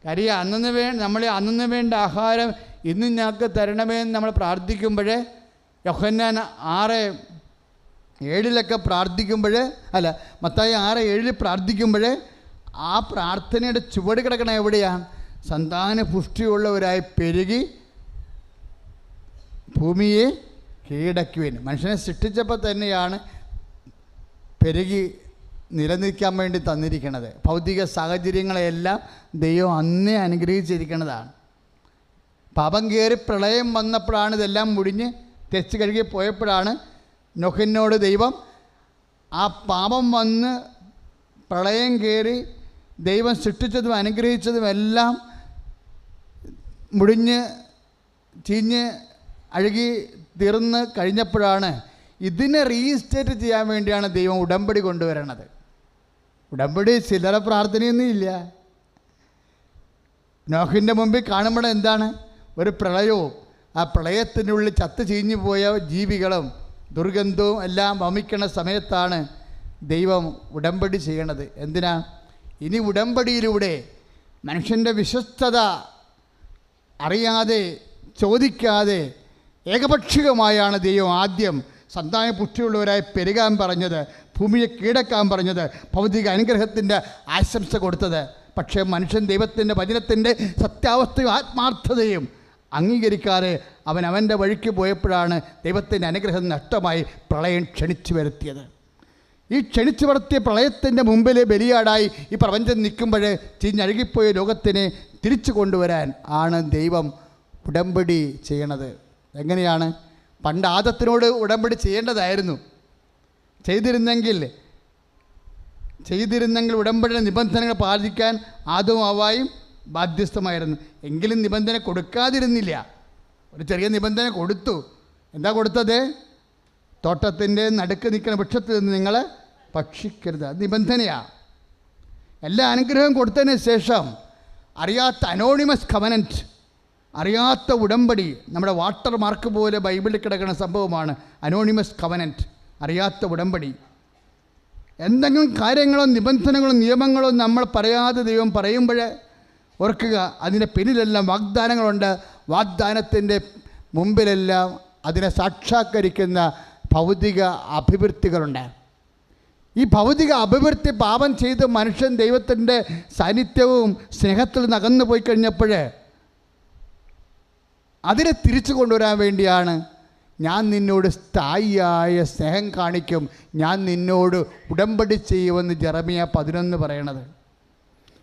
കാര്യം അന്നു വേണ്ട ആഹാരം ഇന്ന് ഞങ്ങൾക്ക് തരണമേ എന്ന് നമ്മൾ പ്രാർത്ഥിക്കുമ്പോഴേ, യോഹന്നാൻ 6:7 പ്രാർത്ഥിക്കുമ്പോൾ മത്തായി 6:7 പ്രാർത്ഥിക്കുമ്പോൾ ആ പ്രാർത്ഥനയുടെ ചുവട് കിടക്കണ എവിടെയാണ്? സന്താന പുഷ്ടിയുള്ളവരായി പെരുകി ഭൂമിയെ കീഴടക്കുവാൻ. മനുഷ്യനെ സൃഷ്ടിച്ചപ്പോൾ തന്നെയാണ് പെരുകി നിലനിൽക്കാൻ വേണ്ടി തന്നിരിക്കുന്നത്. ഭൗതിക സാഹചര്യങ്ങളെല്ലാം ദൈവം അന്നേ അനുഗ്രഹിച്ചിരിക്കുന്നതാണ്. പാപം കയറി പ്രളയം വന്നപ്പോഴാണ് ഇതെല്ലാം മുടിഞ്ഞ് തെച്ച് കഴുകി പോയപ്പോഴാണ് നോഹിനോട് ദൈവം ആ പാപം വന്ന് പ്രളയം കയറി ദൈവം സൃഷ്ടിച്ചതും അനുഗ്രഹിച്ചതും എല്ലാം മുടിഞ്ഞ് ചീഞ്ഞ് അഴുകി തീർന്ന് കഴിഞ്ഞപ്പോഴാണ് ഇതിനെ റീസ്റ്റേറ്റ് ചെയ്യാൻ വേണ്ടിയാണ് ദൈവം ഉടമ്പടി കൊണ്ടുവരണത്. ഉടമ്പടി ചില്ലറ പ്രാർത്ഥനയൊന്നും ഇല്ല. നോഹിൻ്റെ മുമ്പിൽ കാണുമ്പോൾ എന്താണ്? ഒരു പ്രളയവും ആ പ്രളയത്തിനുള്ളിൽ ചത്ത് ചീഞ്ഞു പോയ ജീവികളും ദുർഗന്ധവും എല്ലാം വമിക്കണ സമയത്താണ് ദൈവം ഉടമ്പടി ചെയ്യണത്. എന്തിനാ? ഇനി ഉടമ്പടിയിലൂടെ മനുഷ്യൻ്റെ വിശ്വസ്തത അറിയാതെ ചോദിക്കാതെ ഏകപക്ഷികമായാണ് ദൈവം ആദ്യം സന്താന പുഷ്ടിയുള്ളവരായി പെരുകാൻ പറഞ്ഞത്, ഭൂമിയെ കീഴടക്കാൻ പറഞ്ഞത്, ഭൗതിക അനുഗ്രഹത്തിൻ്റെ ആശംസ കൊടുത്തത്. പക്ഷേ മനുഷ്യൻ ദൈവത്തിൻ്റെ വചനത്തിൻ്റെ സത്യാവസ്ഥയും ആത്മാർത്ഥതയും അംഗീകരിക്കാതെ അവൻ്റെ വഴിക്ക് പോയപ്പോഴാണ് ദൈവത്തിൻ്റെ അനുഗ്രഹം നഷ്ടമായി പ്രളയം ക്ഷണിച്ചു വരുത്തിയത്. ഈ ക്ഷണിച്ചു വരുത്തിയ പ്രളയത്തിൻ്റെ മുമ്പിൽ ബലിയാടായി ഈ പ്രപഞ്ചം നിൽക്കുമ്പോൾ ചീഞ്ഞഴുകിപ്പോയ ലോകത്തിനെ തിരിച്ചു കൊണ്ടുവരാൻ ആണ് ദൈവം ഉടമ്പടി ചെയ്യണത്. എങ്ങനെയാണ്? പണ്ട് ആദത്തിനോട് ഉടമ്പടി ചെയ്യേണ്ടതായിരുന്നു. ചെയ്തിരുന്നെങ്കിൽ ഉടമ്പടിയുടെ നിബന്ധനകൾ പാലിക്കാൻ ആദവും ഹവ്വായും ബാധ്യസ്ഥമായിരുന്നു. എങ്കിലും നിബന്ധന കൊടുക്കാതിരുന്നില്ല. ഒരു ചെറിയ നിബന്ധന കൊടുത്തു. എന്താ കൊടുത്തത്? തോട്ടത്തിൻ്റെ നടുക്ക് നിൽക്കുന്ന വൃക്ഷത്തിൽ നിന്ന് നിങ്ങൾ ഭക്ഷിക്കരുത്. അത് നിബന്ധനയാണ്. എല്ലാ അനുഗ്രഹവും കൊടുത്തതിന് ശേഷം അറിയാത്ത അനോണിമസ് കവനൻറ്റ്, അറിയാത്ത ഉടമ്പടി, നമ്മുടെ വാട്ടർ മാർക്ക് പോലെ ബൈബിളിൽ കിടക്കുന്ന സംഭവമാണ് അനോണിമസ് കവനൻറ്റ്, അറിയാത്ത ഉടമ്പടി. എന്തെങ്കിലും കാര്യങ്ങളോ നിബന്ധനകളോ നിയമങ്ങളോ നമ്മൾ പറയാതെ ദൈവം പറയുമ്പോൾ ഓർക്കുക, അതിൻ്റെ പിന്നിലെല്ലാം വാഗ്ദാനങ്ങളുണ്ട്. വാഗ്ദാനത്തിൻ്റെ മുമ്പിലെല്ലാം അതിനെ സാക്ഷാത്കരിക്കുന്ന ഭൗതിക അഭിവൃദ്ധികളുണ്ട്. ഈ ഭൗതിക അഭിവൃദ്ധി പാപം ചെയ്ത് മനുഷ്യൻ ദൈവത്തിൻ്റെ സാന്നിധ്യവും സ്നേഹത്തിൽ നിന്ന് അകന്നു പോയി കഴിഞ്ഞപ്പോൾ അതിനെ തിരിച്ചു കൊണ്ടുവരാൻ വേണ്ടിയാണ് ഞാൻ നിന്നോട് സ്ഥായിയായ സ്നേഹം കാണിക്കും, ഞാൻ നിന്നോട് ഉടമ്പടി ചെയ്യുമെന്ന് ജെറമിയ 11 പറയണത്.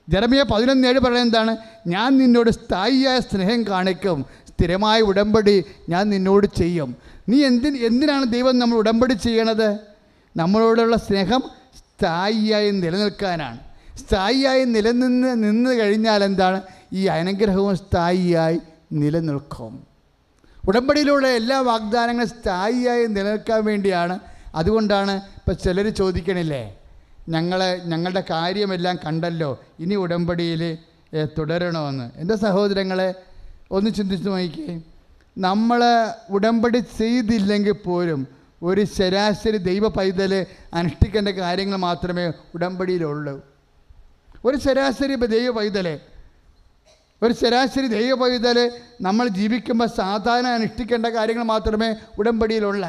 ജെറമിയ 11:7 പറയുന്നത് എന്താണ്? ഞാൻ നിന്നോട് സ്ഥായിയായ സ്നേഹം കാണിക്കും, സ്ഥിരമായ ഉടമ്പടി ഞാൻ നിന്നോട് ചെയ്യും. നീ എന്തിനാണ് ദൈവം നമ്മൾ ഉടമ്പടി ചെയ്യണത്? നമ്മളോടുള്ള സ്നേഹം സ്ഥായിയായി നിലനിൽക്കാനാണ്. സ്ഥായിയായി നിന്ന് കഴിഞ്ഞാൽ എന്താണ്? ഈ അനുഗ്രഹവും സ്ഥായിയായി നിലനിൽക്കും. ഉടമ്പടിയിലുള്ള എല്ലാ വാഗ്ദാനങ്ങളും സ്ഥായിയായി നിലനിൽക്കാൻ വേണ്ടിയാണ്. അതുകൊണ്ടാണ് ഇപ്പോൾ ചിലർ ചോദിക്കണില്ലേ, ഞങ്ങളുടെ കാര്യമെല്ലാം കണ്ടല്ലോ, ഇനി ഉടമ്പടിയിൽ തുടരണമെന്ന്. എൻ്റെ സഹോദരങ്ങളെ ഒന്ന് ചിന്തിച്ച് നോക്കിക്കേ. നമ്മൾ ഉടമ്പടി ചെയ്തില്ലെങ്കിൽ പോലും ഒരു ശരാശരി ദൈവ പൈതൽ അനുഷ്ഠിക്കേണ്ട കാര്യങ്ങൾ മാത്രമേ ഉടമ്പടിയിലുള്ളൂ. ഒരു ശരാശരി ദൈവ പൈതൽ നമ്മൾ ജീവിക്കുമ്പോൾ സാധാരണ അനുഷ്ഠിക്കേണ്ട കാര്യങ്ങൾ മാത്രമേ ഉടമ്പടിയിലുള്ള.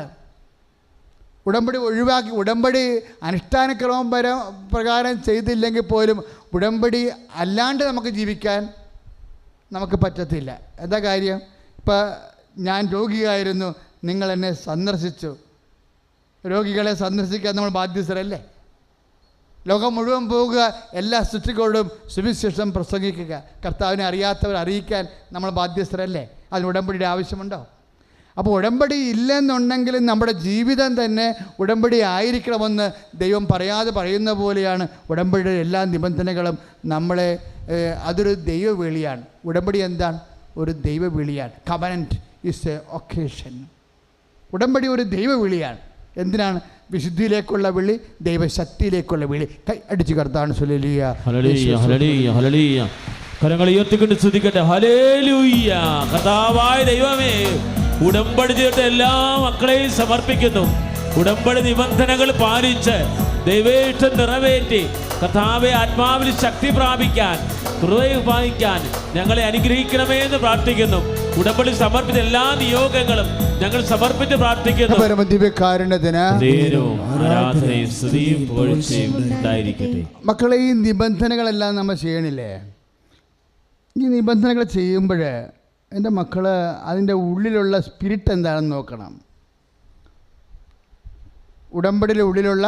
ഉടമ്പടി ഒഴിവാക്കി, ഉടമ്പടി അനുഷ്ഠാനക്രമം പ്രകാരം ചെയ്തില്ലെങ്കിൽ പോലും ഉടമ്പടി അല്ലാണ്ട് നമുക്ക് ജീവിക്കാൻ നമുക്ക് പറ്റത്തില്ല. എന്താ കാര്യം? ഇപ്പം ഞാൻ രോഗിയായിരുന്നു, നിങ്ങൾ എന്നെ സന്ദർശിച്ചു. രോഗികളെ സന്ദർശിക്കാൻ നമ്മൾ ബാധ്യസ്ഥരല്ലേ? ലോകം മുഴുവൻ പോവുക, എല്ലാ സൃഷ്ടികളോടും സുവിശേഷം പ്രസംഗിക്കുക, കർത്താവിനെ അറിയാത്തവർ അറിയിക്കാൻ നമ്മൾ ബാധ്യസ്ഥരല്ലേ? അതിന് ഉടമ്പടിയുടെ ആവശ്യമുണ്ടോ? അപ്പോൾ ഉടമ്പടി ഇല്ലെന്നുണ്ടെങ്കിലും നമ്മുടെ ജീവിതം തന്നെ ഉടമ്പടി ആയിരിക്കണമെന്ന് ദൈവം പറയാതെ പറയുന്ന പോലെയാണ് ഉടമ്പടിയുടെ എല്ലാ നിബന്ധനകളും. നമ്മളെ അതൊരു ദൈവവിളിയാണ്. ഉടമ്പടി എന്താണ്? ഒരു ദൈവവിളിയാണ്. Covenant is a vocation. ഉടമ്പടി ഒരു ദൈവവിളിയാണ്. എന്തിനാണ്? വിശുദ്ധിയിലേക്കുള്ള വിളി, ദൈവശക്തിയിലേക്കുള്ള വിളി. കൈ അടിച്ചു കർത്താൻ ഹല്ലേലൂയ, ഹല്ലേലൂയ, ഹല്ലേലൂയ. കരങ്ങൾ ഉയർത്തിക്കൊണ്ട് സ്തുതിക്കട്ടെ. ഹല്ലേലൂയ. കർത്താവായ ദൈവമേ, ഉടമ്പടി ചെയ്തിട്ട് എല്ലാ മക്കളെയും സമർപ്പിക്കുന്നു. ഉടമ്പടി നിബന്ധനകൾ പാലിച്ച് ദൈവേഷ്ടം നിറവേറ്റി കർത്താവെ ആത്മാവിൽ ശക്തി പ്രാപിക്കാൻ, കൃപ പ്രാപിക്കാൻ ഞങ്ങളെ അനുഗ്രഹിക്കണമേ എന്ന് പ്രാർത്ഥിക്കുന്നു. ഉടമ്പടി സമർപ്പിച്ച എല്ലാ നിയോഗങ്ങളും ഞങ്ങൾ സമർപ്പിച്ച് പ്രാർത്ഥിക്കുന്നു. മക്കളെ, ഈ നിബന്ധനകളെല്ലാം നമ്മൾ ചെയ്യണില്ലേ? ഈ നിബന്ധനകൾ ചെയ്യുമ്പോൾ എൻ്റെ മക്കൾ അതിൻ്റെ ഉള്ളിലുള്ള സ്പിരിറ്റ് എന്താണെന്ന് നോക്കണം. ഉടമ്പടിയുടെ ഉള്ളിലുള്ള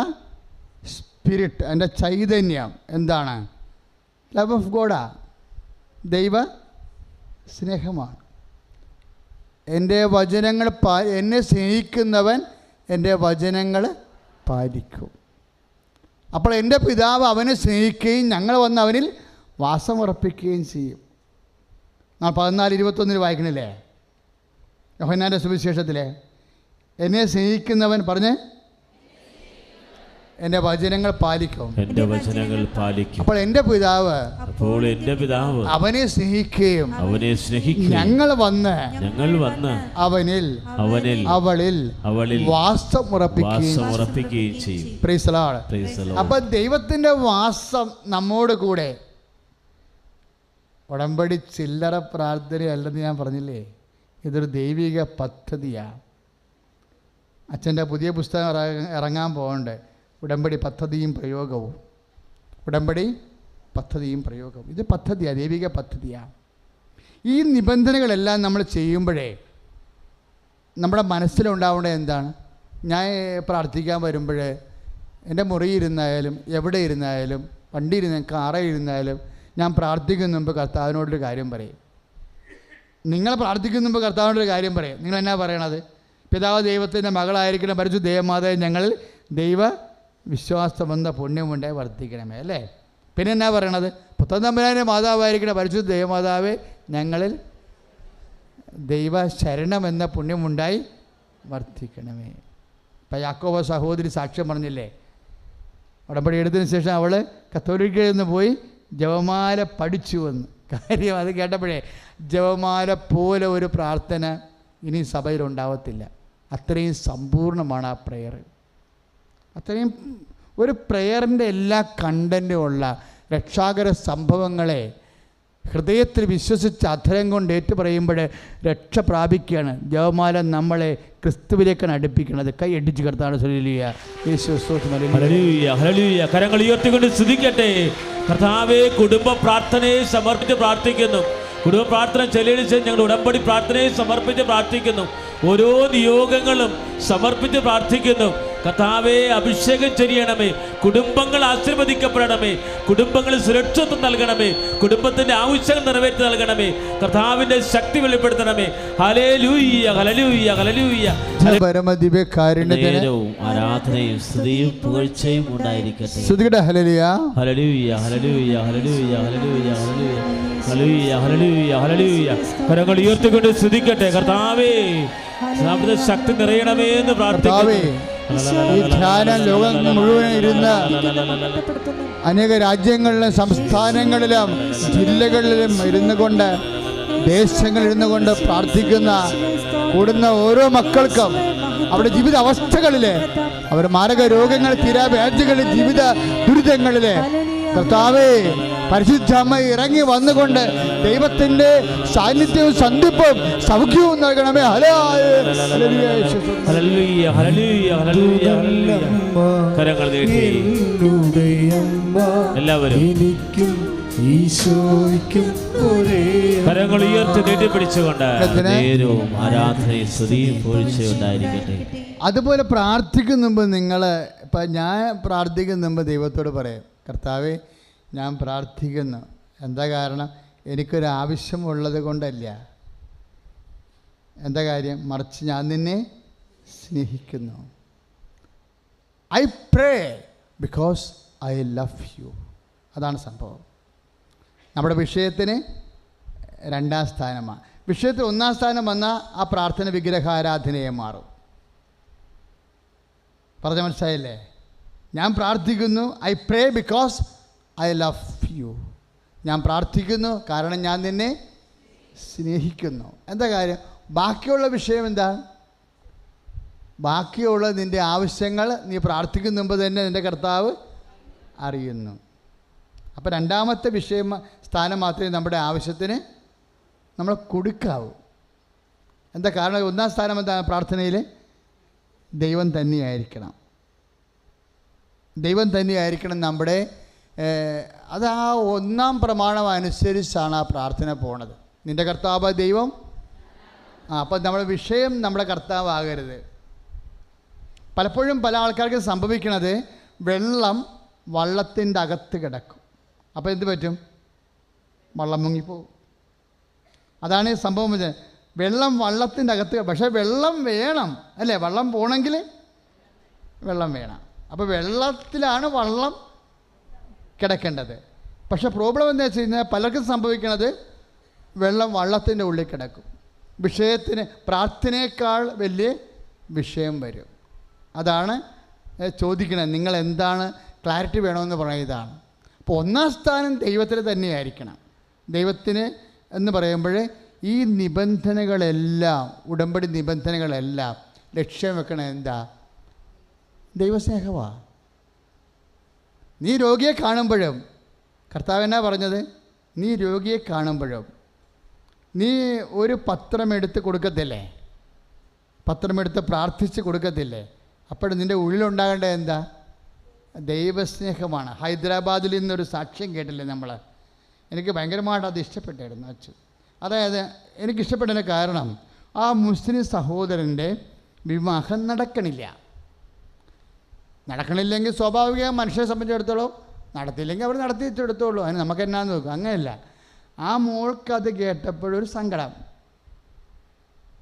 സ്പിരിറ്റ്, അതിൻ്റെ ചൈതന്യം എന്താണ്? ലവ് ഓഫ് ഗോഡാ, ദൈവ സ്നേഹമാണ്. എൻ്റെ വചനങ്ങൾ എന്നെ സ്നേഹിക്കുന്നവൻ എൻ്റെ വചനങ്ങൾ പാലിക്കും. അപ്പോൾ എൻ്റെ പിതാവ് അവനെ സ്നേഹിക്കുകയും ഞങ്ങൾ വന്ന് അവനിൽ വാസമുറപ്പിക്കുകയും ചെയ്യും. നാം 14:21 വായിക്കണില്ലേ യോഹന്നാൻ്റെ സുവിശേഷത്തിലെ? എന്നെ സ്നേഹിക്കുന്നവൻ പറഞ്ഞ് എൻ്റെ വചനങ്ങൾ പാലിക്കും. എൻ്റെ വചനങ്ങൾ പാലിക്കും. അപ്പോൾ എൻ്റെ പിതാവ് അവനെ സ്നേഹിക്കുകയും ഞങ്ങൾ വന്ന് അവനിൽ അവളിൽ വാസമുറപ്പിക്കുകയും ചെയ്യും. Price the Lord. അപ്പോൾ ദൈവത്തിൻ്റെ വാസം നമ്മോട് കൂടെ. ഉടമ്പടി ചില്ലറ പ്രാർത്ഥനയല്ലെന്ന് ഞാൻ പറഞ്ഞില്ലേ, ഇതൊരു ദൈവിക പദ്ധതിയാണ്. അച്ഛൻ്റെ പുതിയ പുസ്തകം ഇറങ്ങാൻ പോകണ്ടേ, ഉടമ്പടി പദ്ധതിയും പ്രയോഗവും. ഉടമ്പടി പദ്ധതിയും പ്രയോഗവും ഇത് പദ്ധതിയാണ്, ദൈവിക പദ്ധതിയാണ്. ഈ നിബന്ധനകളെല്ലാം നമ്മൾ ചെയ്യുമ്പോഴേ നമ്മുടെ മനസ്സിലുണ്ടാവേണ്ടത് എന്താണ്? ഞാൻ പ്രാർത്ഥിക്കാൻ വരുമ്പോൾ എൻ്റെ മുറിയിരുന്നായാലും എവിടെ ഇരുന്നായാലും വണ്ടിയിരുന്ന കാറിൽ ഇരുന്നായാലും ഞാൻ പ്രാർത്ഥിക്കുന്ന മുമ്പ് കർത്താവിനോടൊരു കാര്യം പറയും. നിങ്ങൾ പ്രാർത്ഥിക്കുന്ന മുമ്പ് കർത്താവിനോടൊരു കാര്യം പറയും. നിങ്ങൾ എന്നാ പറയണത്? പിതാവ് ദൈവത്തിൻ്റെ മകളായിരിക്കുന്ന പരിശുദ്ധ ദേവമാതാവേ ഞങ്ങളിൽ ദൈവ വിശ്വാസമെന്ന പുണ്യമുണ്ടായി വർദ്ധിക്കണമേ, അല്ലേ? പിന്നെ എന്നാ പറയണത്? പുത്രൻ തമ്പുരാൻ്റെ മാതാവായിരിക്കുന്ന പരിശുദ്ധ ദേവമാതാവേ ഞങ്ങളിൽ ദൈവ ശരണമെന്ന പുണ്യമുണ്ടായി വർദ്ധിക്കണമേ. ഇപ്പം യാക്കോബ സഹോദരി സാക്ഷ്യം പറഞ്ഞില്ലേ, ഉടമ്പടി എടുത്തതിന് ശേഷം അവൾ കത്തോലിക്കയിൽ നിന്ന് പോയി ജപമാല പഠിച്ചു വന്ന്. കാര്യം അത് കേട്ടപ്പോഴേ ജപമാല പോലെ ഒരു പ്രാർത്ഥന ഇനി സഭയിലുണ്ടാവത്തില്ല. അത്രയും സമ്പൂർണ്ണമാണ് ആ പ്രെയർ. അത്രയും ഒരു പ്രെയറിൻ്റെ എല്ലാ കണ്ടൻറ്റും ഉള്ള രക്ഷാകര സംഭവങ്ങളെ ഹൃദയത്തിൽ വിശ്വസിച്ച് അധരം കൊണ്ട് ഏറ്റുപറയുമ്പോൾ രക്ഷ പ്രാപിക്കുകയാണ്. ജപമാല നമ്മളെ ക്രിസ്തുവിലേക്കാണ് അടുപ്പിക്കുന്നത്. കൈ അടിച്ച് കർത്താവ് കരങ്ങൾ ഉയർത്തിക്കൊണ്ട് സ്തുതിക്കട്ടെ. കർത്താവേ, കുടുംബ പ്രാർത്ഥനയെ സമർപ്പിച്ച് പ്രാർത്ഥിക്കുന്നു. കുടുംബ പ്രാർത്ഥന ചെലവഴിച്ച് ഞങ്ങൾ ഉടമ്പടി പ്രാർത്ഥനയെ സമർപ്പിച്ച് പ്രാർത്ഥിക്കുന്നു. ഓരോ നിയോഗങ്ങളും സമർപ്പിച്ച് പ്രാർത്ഥിക്കുന്നു. കർത്താവേ, അഭിഷേകം ചെയ്യണമേ. കുടുംബങ്ങൾ ആശീർവദിക്കപ്പെടണമേ. കുടുംബങ്ങളിൽ സുരക്ഷിതത്വം നൽകണമേ. കുടുംബത്തിൻ്റെ ആവശ്യങ്ങൾ നിറവേറ്റി നൽകണമേ. കർത്താവിൻ്റെ ശക്തി വെളിപ്പെടുത്തണമേ. ഹല്ലേലൂയ, ഹല്ലേലൂയ, ഹല്ലേലൂയ. പരമദിവ്യകാരുണ്യത്തിന് ആരാധനയും സ്തുതിയും പുകഴ്ചയും ഉണ്ടായിരിക്കട്ടെ. സ്തുതിക്കട്ടെ. ഹല്ലേലൂയ, ഹല്ലേലൂയ, ഹല്ലേലൂയ, ഹല്ലേലൂയ, ഹല്ലേലൂയ, ഹല്ലേലൂയ, ഹല്ലേലൂയ, ഹല്ലേലൂയ. കരങ്ങൾ ഉയർത്തിക്കൊണ്ട് സ്തുതിക്കട്ടെ. കർത്താവേ, ശക്തി നിറയണമേ എന്ന് പ്രാർത്ഥിക്കുന്നു. ഈ ധ്യാനം ലോകം മുഴുവൻ ഇരുന്ന് അനേക രാജ്യങ്ങളിലും സംസ്ഥാനങ്ങളിലും ജില്ലകളിലും ഇരുന്നു കൊണ്ട് ദേശങ്ങളിലിരുന്നു കൊണ്ട് പ്രാർത്ഥിക്കുന്ന കൂടുന്ന ഓരോ മക്കൾക്കും അവരുടെ ജീവിത അവസ്ഥകളിലെ അവരുടെ മാരക രോഗങ്ങൾ, തീരാവ്യാധികളിലെ ജീവിത ദുരിതങ്ങളിലെ കർത്താവേ, പരിശുദ്ധ അമ്മ ഇറങ്ങി വന്നുകൊണ്ട് ദൈവത്തിൻ്റെ സാന്നിധ്യവും സന്ധിപ്പും സൗഖ്യവും നൽകണമേ. എല്ലാവരും കരങ്ങൾ ഉയർത്തി നീട്ടിപ്പിടിച്ചുകൊണ്ട് ആരാധനയും സ്തുതിയും പുകഴ്ചയും ഉണ്ടായിരിക്കട്ടെ. അതുപോലെ പ്രാർത്ഥിക്കുന്ന മുമ്പ് നിങ്ങൾ ഇപ്പം ഞാൻ പ്രാർത്ഥിക്കുന്ന മുമ്പ് ദൈവത്തോട് പറയും, കർത്താവേ ഞാൻ പ്രാർത്ഥിക്കുന്നു. എന്താ കാരണം? എനിക്കൊരാവശ്യമുള്ളത് കൊണ്ടല്ല. എന്താ കാര്യം? മറിച്ച് ഞാൻ നിന്നെ സ്നേഹിക്കുന്നു. I pray because I love you. അതാണ് സംഭവം. നമ്മുടെ വിഷയത്തിന് 2ാം സ്ഥാനമാണ്. വിഷയത്തിൽ 1ാം സ്ഥാനം വന്നാൽ ആ പ്രാർത്ഥന വിഗ്രഹാരാധനയെ മാറും. പറഞ്ഞ മനസ്സിലായില്ലേ? ഞാൻ പ്രാർത്ഥിക്കുന്നു, I pray because I love you. ഞാൻ പ്രാർത്ഥിക്കുന്നു കാരണം ഞാൻ നിന്നെ സ്നേഹിക്കുന്നു. എന്താ കാര്യം? ബാക്കിയുള്ള വിഷയം എന്താ? ബാക്കിയുള്ള നിൻ്റെ ആവശ്യങ്ങൾ നീ പ്രാർത്ഥിക്കുന്ന മുമ്പ് തന്നെ നിൻ്റെ കർത്താവ് അറിയുന്നു. അപ്പോൾ 2ാമത്തെ വിഷയം സ്ഥാനം മാത്രമേ നമ്മുടെ ആവശ്യത്തിന് നമ്മൾ കൊടുക്കാവൂ. എന്താ കാരണം? 1ാം സ്ഥാനം എന്താ? പ്രാർത്ഥനയിൽ ദൈവം തന്നെയായിരിക്കണം. ദൈവം തന്നെയായിരിക്കണം നമ്മുടെ അത് ആ 1ാം പ്രമാണം അനുസരിച്ചാണ് ആ പ്രാർത്ഥന പോണത്. നിൻ്റെ കർത്താവ് ദൈവം. അപ്പം നമ്മുടെ വിഷയം നമ്മുടെ കർത്താവാകരുത്. പലപ്പോഴും പല ആൾക്കാർക്ക് സംഭവിക്കണത് വെള്ളം വള്ളത്തിൻ്റെ അകത്ത് കിടക്കും. അപ്പോൾ എന്ത് പറ്റും? വള്ളം മുങ്ങിപ്പോകും. അതാണ് ഈ സംഭവം. വെള്ളം വള്ളത്തിൻ്റെ അകത്ത്, പക്ഷേ വെള്ളം വേണം അല്ലേ? വള്ളം പോകണമെങ്കിൽ വെള്ളം വേണം. അപ്പോൾ വെള്ളത്തിലാണ് വള്ളം കിടക്കേണ്ടത്. പക്ഷേ പ്രോബ്ലം എന്താ വെച്ച് കഴിഞ്ഞാൽ പലർക്കും സംഭവിക്കുന്നത് വെള്ളം വള്ളത്തിൻ്റെ ഉള്ളിൽ കിടക്കും. വിഷയത്തിന് പ്രാർത്ഥനയേക്കാൾ വലിയ വിഷയം വരും. അതാണ് ചോദിക്കണത്. നിങ്ങൾ എന്താണ് ക്ലാരിറ്റി വേണമെന്ന് പറയുന്നതാണ്. അപ്പോൾ ഒന്നാം സ്ഥാനം ദൈവത്തിൽ തന്നെയായിരിക്കണം. ദൈവത്തിന് എന്ന് പറയുമ്പോൾ ഈ നിബന്ധനകളെല്ലാം, ഉടമ്പടി നിബന്ധനകളെല്ലാം ലക്ഷ്യം വെക്കണം എന്താ? ദൈവസ്നേഹമാണ്. നീ രോഗിയെ കാണുമ്പോഴും കർത്താവ് എന്നാ പറഞ്ഞത്? നീ രോഗിയെ കാണുമ്പോഴും നീ ഒരു പത്രമെടുത്ത് കൊടുക്കത്തില്ലേ? പത്രമെടുത്ത് പ്രാർത്ഥിച്ച് കൊടുക്കത്തില്ലേ? അപ്പോൾ നിൻ്റെ ഉള്ളിലുണ്ടാകേണ്ടത് എന്താ? ദൈവസ്നേഹമാണ്. ഹൈദരാബാദിൽ നിന്നൊരു സാക്ഷ്യം കേട്ടില്ലേ നമ്മൾ? എനിക്ക് ഭയങ്കരമായിട്ട് അത് ഇഷ്ടപ്പെട്ടായിരുന്നു അച്ഛൻ. അതായത് എനിക്കിഷ്ടപ്പെട്ടതിന് കാരണം ആ മുസ്ലിം സഹോദരൻ്റെ വിവാഹം നടക്കണില്ലെങ്കിൽ സ്വാഭാവികം മനുഷ്യരെ സംബന്ധിച്ചിടത്തോളം നടത്തിയില്ലെങ്കിൽ അവർ നടത്തിയിട്ടെടുത്തോളൂ, അതിന് നമുക്ക് എന്നാന്ന് നോക്കും. അങ്ങനെയല്ല. ആ മോൾക്കത് കേട്ടപ്പോഴൊരു സങ്കടം,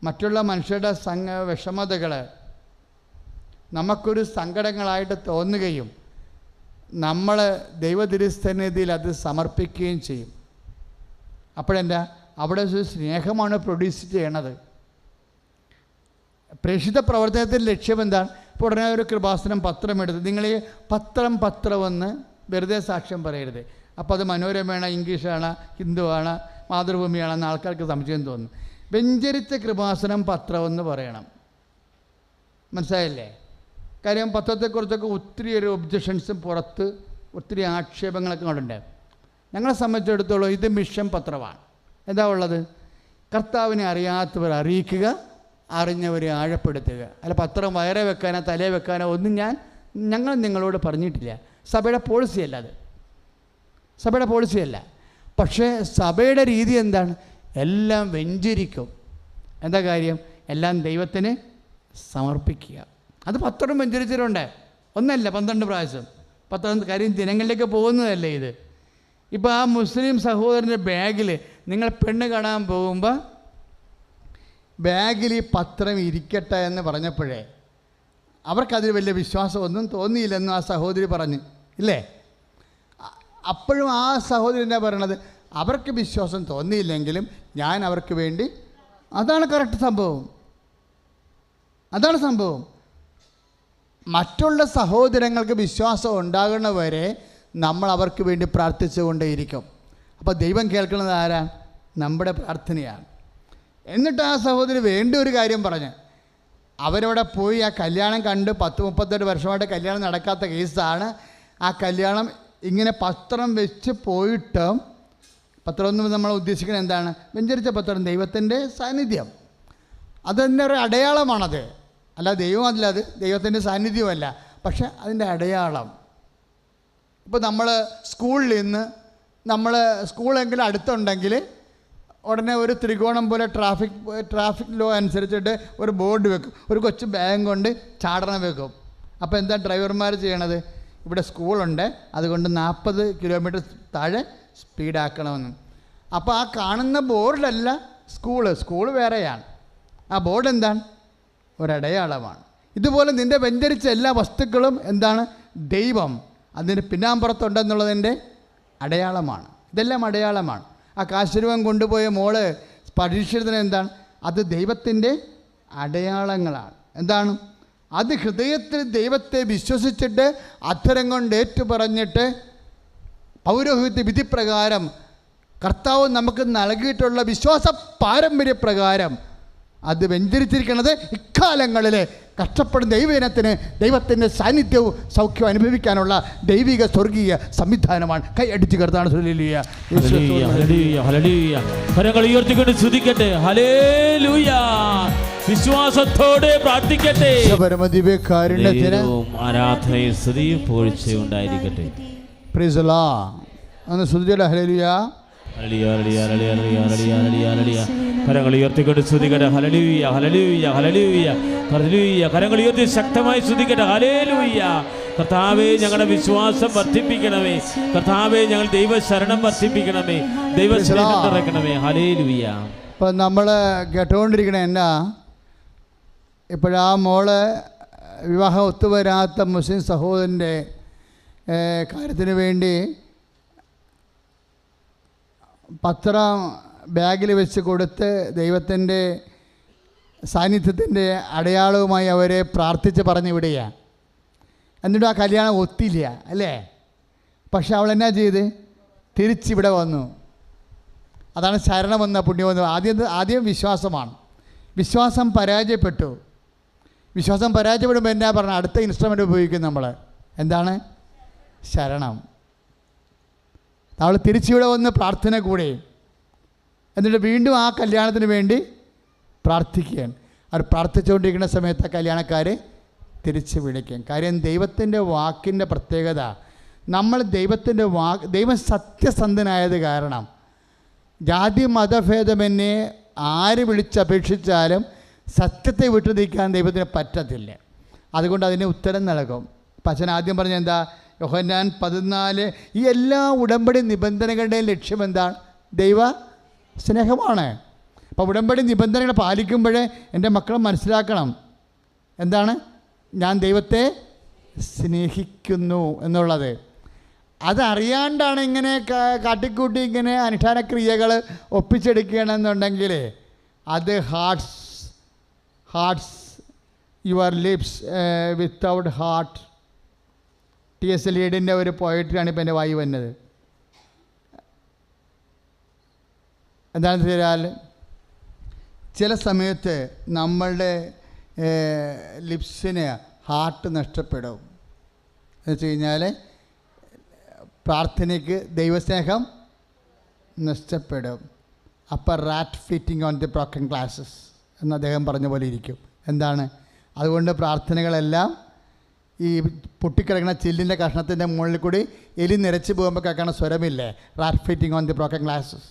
മറ്റുള്ള മനുഷ്യരുടെ വിഷമതകൾ നമുക്കൊരു സങ്കടങ്ങളായിട്ട് തോന്നുകയും നമ്മൾ ദൈവതിരുസന്നിധിയിൽ അത് സമർപ്പിക്കുകയും ചെയ്യും. അപ്പോഴെന്താ? അവിടെ ഒരു സ്നേഹമാണ് പ്രൊഡ്യൂസ് ചെയ്യണത്. പ്രേക്ഷിത പ്രവർത്തനത്തിൻ്റെ ലക്ഷ്യം എന്താണ്? ഇപ്പോൾ ഉടനെ ഒരു കൃപാസനം പത്രമെടുത്ത് നിങ്ങൾ ഈ പത്രമെന്ന് വെറുതെ സാക്ഷ്യം പറയരുത്. അപ്പോൾ അത് മനോരമയാണ്, ഇംഗ്ലീഷാണ്, ഹിന്ദുവാണ്, മാതൃഭൂമിയാണെന്ന് ആൾക്കാർക്ക് സംശയം തോന്നും. വെഞ്ചരിച്ച കൃപാസനം പത്രമെന്ന് പറയണം. മനസ്സിലായില്ലേ? കാര്യം പത്രത്തെക്കുറിച്ചൊക്കെ ഒത്തിരി ഒരു ഒബ്ജക്ഷൻസും പുറത്ത് ഒത്തിരി ആക്ഷേപങ്ങളൊക്കെ ഉണ്ട്. ഞങ്ങളെ സംബന്ധിച്ചിടത്തോളം ഇത് മിഷൻ പത്രമാണ്. എന്താ ഉള്ളത്? കർത്താവിനെ അറിയാത്തവർ അറിയിക്കുക, അറിഞ്ഞവരെ ആഴപ്പെടുത്തുക. അല്ല പത്രം വയറെ വെക്കാനോ തലയെ വെക്കാനോ ഒന്നും ഞങ്ങൾ നിങ്ങളോട് പറഞ്ഞിട്ടില്ല. സഭയുടെ പോളിസിയല്ല അത്, സഭയുടെ പോളിസിയല്ല. പക്ഷേ സഭയുടെ രീതി എന്താണ്? എല്ലാം വെഞ്ചരിക്കും. എന്താ കാര്യം? എല്ലാം ദൈവത്തിന് സമർപ്പിക്കുക. അത് പത്രം വെഞ്ചരിച്ചിട്ടുണ്ട്. ഒന്നല്ല 12 പ്രാവശ്യം. കാര്യം ദിനങ്ങളിലേക്ക് പോകുന്നതല്ലേ ഇത്. ഇപ്പോൾ ആ മുസ്ലിം സഹോദരൻ്റെ ബാഗിൽ നിങ്ങൾ പെണ്ണ് കാണാൻ പോകുമ്പോൾ ബാഗിൽ ഈ പത്രം ഇരിക്കട്ടെ എന്ന് പറഞ്ഞപ്പോഴേ അവർക്കതിൽ വലിയ വിശ്വാസമൊന്നും തോന്നിയില്ലെന്നും ആ സഹോദരി പറഞ്ഞു ഇല്ലേ? അപ്പോഴും ആ സഹോദരി എന്നാ പറയണത്? അവർക്ക് വിശ്വാസം തോന്നിയില്ലെങ്കിലും ഞാൻ അവർക്ക് വേണ്ടി. അതാണ് കറക്റ്റ് സംഭവം. അതാണ് സംഭവം. മറ്റുള്ള സഹോദരങ്ങൾക്ക് വിശ്വാസം ഉണ്ടാകുന്നവരെ നമ്മൾ അവർക്ക് വേണ്ടി പ്രാർത്ഥിച്ചുകൊണ്ടേയിരിക്കും. അപ്പോൾ ദൈവം കേൾക്കുന്നത് ആരാണ്? നമ്മുടെ പ്രാർത്ഥനയാണ്. എന്നിട്ട് ആ സഹോദരി വേണ്ട ഒരു കാര്യം പറഞ്ഞ് അവരവിടെ പോയി ആ കല്യാണം കണ്ട് 10-38 വർഷമായിട്ട് കല്യാണം നടക്കാത്ത കേസാണ്. ആ കല്യാണം ഇങ്ങനെ പത്രം വെച്ച് പോയിട്ട്, പത്രം എന്ന് നമ്മൾ ഉദ്ദേശിക്കുന്നത് എന്താണ്? വെഞ്ചരിച്ച പത്രം, ദൈവത്തിൻ്റെ സാന്നിധ്യം. അതെന്നെ ഒരു അടയാളമാണത്. അല്ല ദൈവമല്ല, അത് ദൈവത്തിൻ്റെ സാന്നിധ്യമല്ല, പക്ഷെ അതിൻ്റെ അടയാളം. ഇപ്പോൾ നമ്മൾ സ്കൂളിൽ നിന്ന് സ്കൂളെങ്കിലും അടുത്തുണ്ടെങ്കിൽ ഉടനെ ഒരു ത്രികോണം പോലെ ട്രാഫിക് ലോ അനുസരിച്ചിട്ട് ഒരു ബോർഡ് വെക്കും. ഒരു കൊച്ചു ബാഗ് കൊണ്ട് ചാടണം വെക്കും. അപ്പോൾ എന്താ ഡ്രൈവർമാർ ചെയ്യണത്? ഇവിടെ സ്കൂളുണ്ട്, അതുകൊണ്ട് 40 കിലോമീറ്റർ താഴെ സ്പീഡാക്കണമെന്ന്. അപ്പോൾ ആ കാണുന്ന ബോർഡല്ല സ്കൂള് വേറെയാണ്. ആ ബോർഡ് എന്താണ്? ഒരടയാളമാണ്. ഇതുപോലെ നിൻ്റെ വെഞ്ചരിച്ച എല്ലാ വസ്തുക്കളും എന്താണ്? ദൈവം അതിന് പിന്നാമ്പുറത്തുണ്ടെന്നുള്ളതിൻ്റെ അടയാളമാണ്. ഇതെല്ലാം അടയാളമാണ്. ആ കാശുരൂപം കൊണ്ടുപോയ മോള് പരീക്ഷിച്ചതിന് എന്താണ്? അത് ദൈവത്തിൻ്റെ അടയാളങ്ങളാണ്. എന്താണ്? അത് ഹൃദയത്തിൽ ദൈവത്തെ വിശ്വസിച്ചിട്ട് അധരം കൊണ്ട് ഏറ്റുപറഞ്ഞിട്ട് പൗരോഹിത്യ വിധിപ്രകാരം കർത്താവ് നമുക്ക് നൽകിയിട്ടുള്ള വിശ്വാസ പാരമ്പര്യപ്രകാരം അത് വെഞ്ചരിച്ചിരിക്കുന്നത് ഇക്കാലങ്ങളിൽ കഷ്ടപ്പെടുന്ന ദൈവജനത്തിന് ദൈവത്തിൻ്റെ സാന്നിധ്യവും സൗഖ്യവും അനുഭവിക്കാനുള്ള ദൈവിക സ്വർഗീയ സംവിധാനമാണ്. കൈ അടിച്ച് കർത്താവ് വിശ്വാസത്തോടെ പ്രാർത്ഥിക്കട്ടെ. പരമദിവ്യകാരുണ്യത്തിന് ആരാധനയും സ്തുതിയും പുകഴ്ചയും ഉണ്ടായിരിക്കട്ടെ. Praise the Lord. ഒന്ന് സ്തുതിക്കട്ടെ. ഹല്ലേലൂയ. കരങ്ങൾ ഉയർത്തിക്കൊണ്ട് സ്തുതിക്കട്ടെ. ഹല്ലേലൂയ, ഹല്ലേലൂയ, ഹല്ലേലൂയ, ഹല്ലേലൂയ. കരങ്ങൾ ഉയർത്തി ശക്തമായി സ്തുതിക്കട്ടെ. ഹല്ലേലൂയ. കർത്താവേ, ഞങ്ങളുടെ വിശ്വാസം വർദ്ധിപ്പിക്കണമേ. കർത്താവേ, ഞങ്ങൾ ദൈവശരണം വർദ്ധിപ്പിക്കണമേ. ദൈവസ്നേഹം നിറയ്ക്കണമേ. ഹല്ലേലൂയ. ഇപ്പം നമ്മൾ കേട്ടുകൊണ്ടിരിക്കണ എന്നാ, ഇപ്പോഴാ മോള് വിവാഹം ഒത്തുവരാത്ത മുസ്ലിം സഹോദരൻ്റെ കാര്യത്തിന് വേണ്ടി പത്രം ബാഗിൽ വെച്ച് കൊടുത്ത് ദൈവത്തിൻ്റെ സാന്നിധ്യത്തിൻ്റെ അടയാളവുമായി അവരെ പ്രാർത്ഥിച്ച് പറഞ്ഞു വിടുകയാണ്. എന്നിട്ടും ആ കല്യാണം ഒത്തില്ല അല്ലേ? പക്ഷെ അവൾ എന്നാ ചെയ്ത് തിരിച്ചിവിടെ വന്നു. അതാണ് ശരണമെന്ന പുണ്യമെന്ന്. ആദ്യം വിശ്വാസമാണ്. വിശ്വാസം പരാജയപ്പെട്ടു. വിശ്വാസം പരാജയപ്പെടുമ്പോൾ എന്നാ പറഞ്ഞാൽ അടുത്ത ഇൻസ്ട്രുമെൻ്റ് ഉപയോഗിക്കും നമ്മൾ. എന്താണ്? ശരണം. അവൾ തിരിച്ചിവിടെ വന്ന് പ്രാർത്ഥന കൂടെ എന്നിട്ട് വീണ്ടും ആ കല്യാണത്തിന് വേണ്ടി പ്രാർത്ഥിക്കുകയാണ്. അവർ പ്രാർത്ഥിച്ചുകൊണ്ടിരിക്കുന്ന സമയത്ത് കല്യാണക്കാർ തിരിച്ച് വിളിക്കും. കാര്യം ദൈവത്തിൻ്റെ വാക്കിൻ്റെ പ്രത്യേകത, നമ്മൾ ദൈവത്തിൻ്റെ ദൈവം സത്യസന്ധനായത് കാരണം ജാതി മതഭേദമെന്നെ ആര് വിളിച്ചപേക്ഷിച്ചാലും സത്യത്തെ വിട്ടു നിൽക്കാൻ ദൈവത്തിന് പറ്റത്തില്ല. അതുകൊണ്ട് അതിന് ഉത്തരം നൽകും. അച്ഛൻ ആദ്യം പറഞ്ഞ എന്താ? യോഹന്നാൻ 14. ഈ എല്ലാ ഉടമ്പടി നിബന്ധനകളുടെയും ലക്ഷ്യം എന്താണ്? ദൈവ സ്നേഹമാണ്. അപ്പോൾ ഉടമ്പടി നിബന്ധനകൾ പാലിക്കുമ്പോഴേ എൻ്റെ മക്കൾ മനസ്സിലാക്കണം എന്താണ് ഞാൻ ദൈവത്തെ സ്നേഹിക്കുന്നു എന്നുള്ളത്. അതറിയാണ്ടാണ് ഇങ്ങനെ കാട്ടിക്കൂട്ടി ഇങ്ങനെ അനുഷ്ഠാന ക്രിയകൾ ഒപ്പിച്ചെടുക്കുകയാണെന്നുണ്ടെങ്കിൽ അത് hearts your lips without heart. TS Eliotന്റെ ഒരു പോയട്രിയാണ് ഇപ്പം എൻ്റെ വായി വന്നത്. എന്താണെന്ന് വെച്ചാൽ ചില സമയത്ത് നമ്മളുടെ ലിപ്സിന് ഹാർട്ട് നഷ്ടപ്പെടും. എന്ന് വെച്ച് കഴിഞ്ഞാൽ പ്രാർത്ഥനയ്ക്ക് ദൈവസ്നേഹം നഷ്ടപ്പെടും. അപ്പോൾ rat fitting on the broken glasses എന്ന് അദ്ദേഹം പറഞ്ഞ പോലെ ഇരിക്കും. എന്താണ്? അതുകൊണ്ട് പ്രാർത്ഥനകളെല്ലാം ഈ പൊട്ടിക്കിടക്കുന്ന ചില്ലിൻ്റെ കഷ്ണത്തിൻ്റെ മുകളിൽ കൂടി എലി നിരച്ച് പോകുമ്പോൾ കേൾക്കണ സ്വരമില്ലേ? Rat fitting on the broken glasses.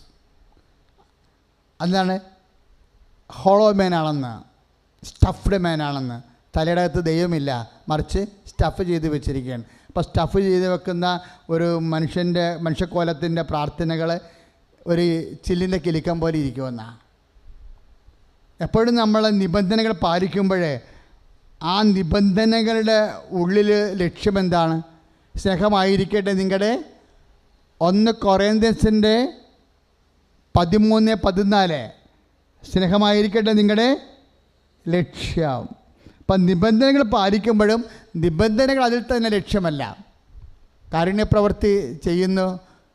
എന്താണ്? ഹോളോ മാനാണെന്ന്, സ്റ്റഫ്ഡ് മാനാണെന്ന്. തലയുടെ അകത്ത് ദൈവമില്ല, മറിച്ച് സ്റ്റഫ് ചെയ്ത് വെച്ചിരിക്കുകയാണ്. അപ്പോൾ സ്റ്റഫ് ചെയ്ത് വെക്കുന്ന ഒരു മനുഷ്യക്കോലത്തിൻ്റെ പ്രാർത്ഥനകൾ ഒരു ചില്ലിൻ്റെ കിലുക്കം പോലെ ഇരിക്കുമെന്നാണ്. എപ്പോഴും നമ്മൾ നിബന്ധനകൾ പാലിക്കുമ്പോഴേ ആ നിബന്ധനകളുടെ ഉള്ളിൽ ലക്ഷ്യമെന്താണ്? സ്നേഹമായിരിക്കട്ടെ നിങ്ങളുടെ 1 കൊറിന്ത്യൻസിൻ്റെ 13:14 സ്നേഹമായിരിക്കട്ടെ നിങ്ങളുടെ ലക്ഷ്യം. അപ്പം നിബന്ധനകൾ പാലിക്കുമ്പോഴും നിബന്ധനകൾ അതിൽ തന്നെ ലക്ഷ്യമല്ല. കാരുണ്യപ്രവൃത്തി ചെയ്യുന്നു,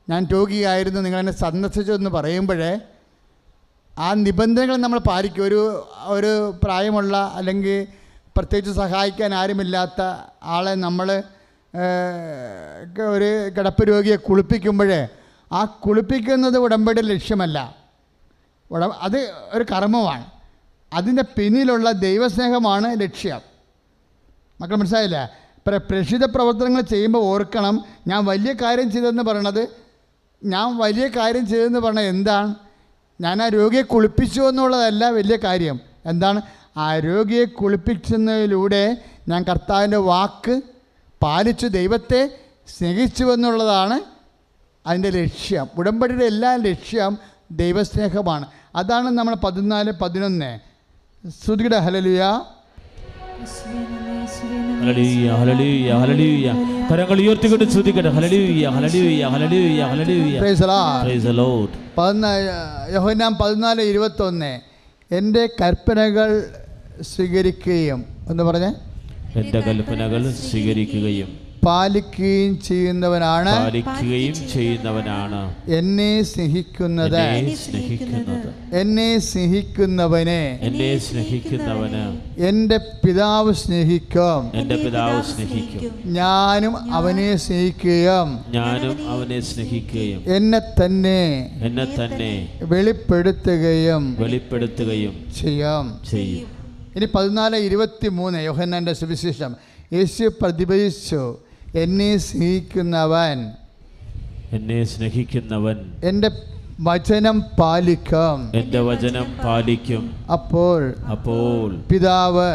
ഞാൻ രോഗിയായിരുന്നു, നിങ്ങളെന്നെ സന്ദർശിച്ചു എന്ന് പറയുമ്പോഴേ ആ നിബന്ധനകൾ നമ്മൾ പാലിക്കും. ഒരു പ്രായമുള്ള അല്ലെങ്കിൽ പ്രത്യേകിച്ച് സഹായിക്കാൻ ആരുമില്ലാത്ത ആളെ നമ്മൾ ഒരു കിടപ്പ് രോഗിയെ കുളിപ്പിക്കുമ്പോഴേ ആ കുളിപ്പിക്കുന്നത് ഉടമ്പടി ലക്ഷ്യമല്ല, അത് ഒരു കർമ്മമാണ്. അതിൻ്റെ പിന്നിലുള്ള ദൈവസ്നേഹമാണ് ലക്ഷ്യം. മക്കൾ മനസ്സിലായില്ല? പ്രേക്ഷിത പ്രവർത്തനങ്ങൾ ചെയ്യുമ്പോൾ ഓർക്കണം, ഞാൻ വലിയ കാര്യം ചെയ്തതെന്ന് പറയണത് എന്താണ്? ഞാൻ ആ രോഗിയെ കുളിപ്പിച്ചു എന്നുള്ളതല്ല വലിയ കാര്യം. എന്താണ്? ആ രോഗിയെ കുളിപ്പിക്കുന്നതിലൂടെ ഞാൻ കർത്താവിൻ്റെ വാക്ക് പാലിച്ചു ദൈവത്തെ സ്നേഹിച്ചു എന്നുള്ളതാണ് അതിൻ്റെ ലക്ഷ്യം. ഉടമ്പടിയുടെ എല്ലാ ലക്ഷ്യം ദൈവസ്നേഹമാണ്. അതാണ് നമ്മൾ 14:11 ശ്രുതിയുടെ ഹല്ലേലൂയ ഹല്ലേലൂയ ഹല്ലേലൂയ ഹല്ലേലൂയ. കരങ്ങൾ ഉയർത്തിക്കൊണ്ട് ശ്രുതിക്കട്ടെ. ഹല്ലേലൂയ ഹല്ലേലൂയ ഹല്ലേലൂയ ഹല്ലേലൂയ. Praise the Lord. Praise the Lord. Yohannan 14:21 എൻ്റെ കൽപ്പനകൾ സ്വീകരിക്കുകയും എന്ന് പറഞ്ഞേ എൻ്റെ കൽപ്പനകൾ സ്വീകരിക്കുകയും പാലിക്കുകയും ചെയ്യുന്നവനാണ് എന്നെ സ്നേഹിക്കുന്നത്. എന്നെ സ്നേഹിക്കുന്നവനെ എൻ്റെ പിതാവ് സ്നേഹിക്കും. ഞാനും അവനെ സ്നേഹിക്കുകയും എന്നെ തന്നെ വെളിപ്പെടുത്തുകയും ചെയ്യും. ഇനി 14:23 യോഹന്നാന്റെ സുവിശേഷം. യേശു പ്രതിഭജിച്ചു, എന്നെ സ്നേഹിക്കുന്നവൻ എൻ്റെ വചനം പാലിക്കും. അപ്പോൾ പിതാവ്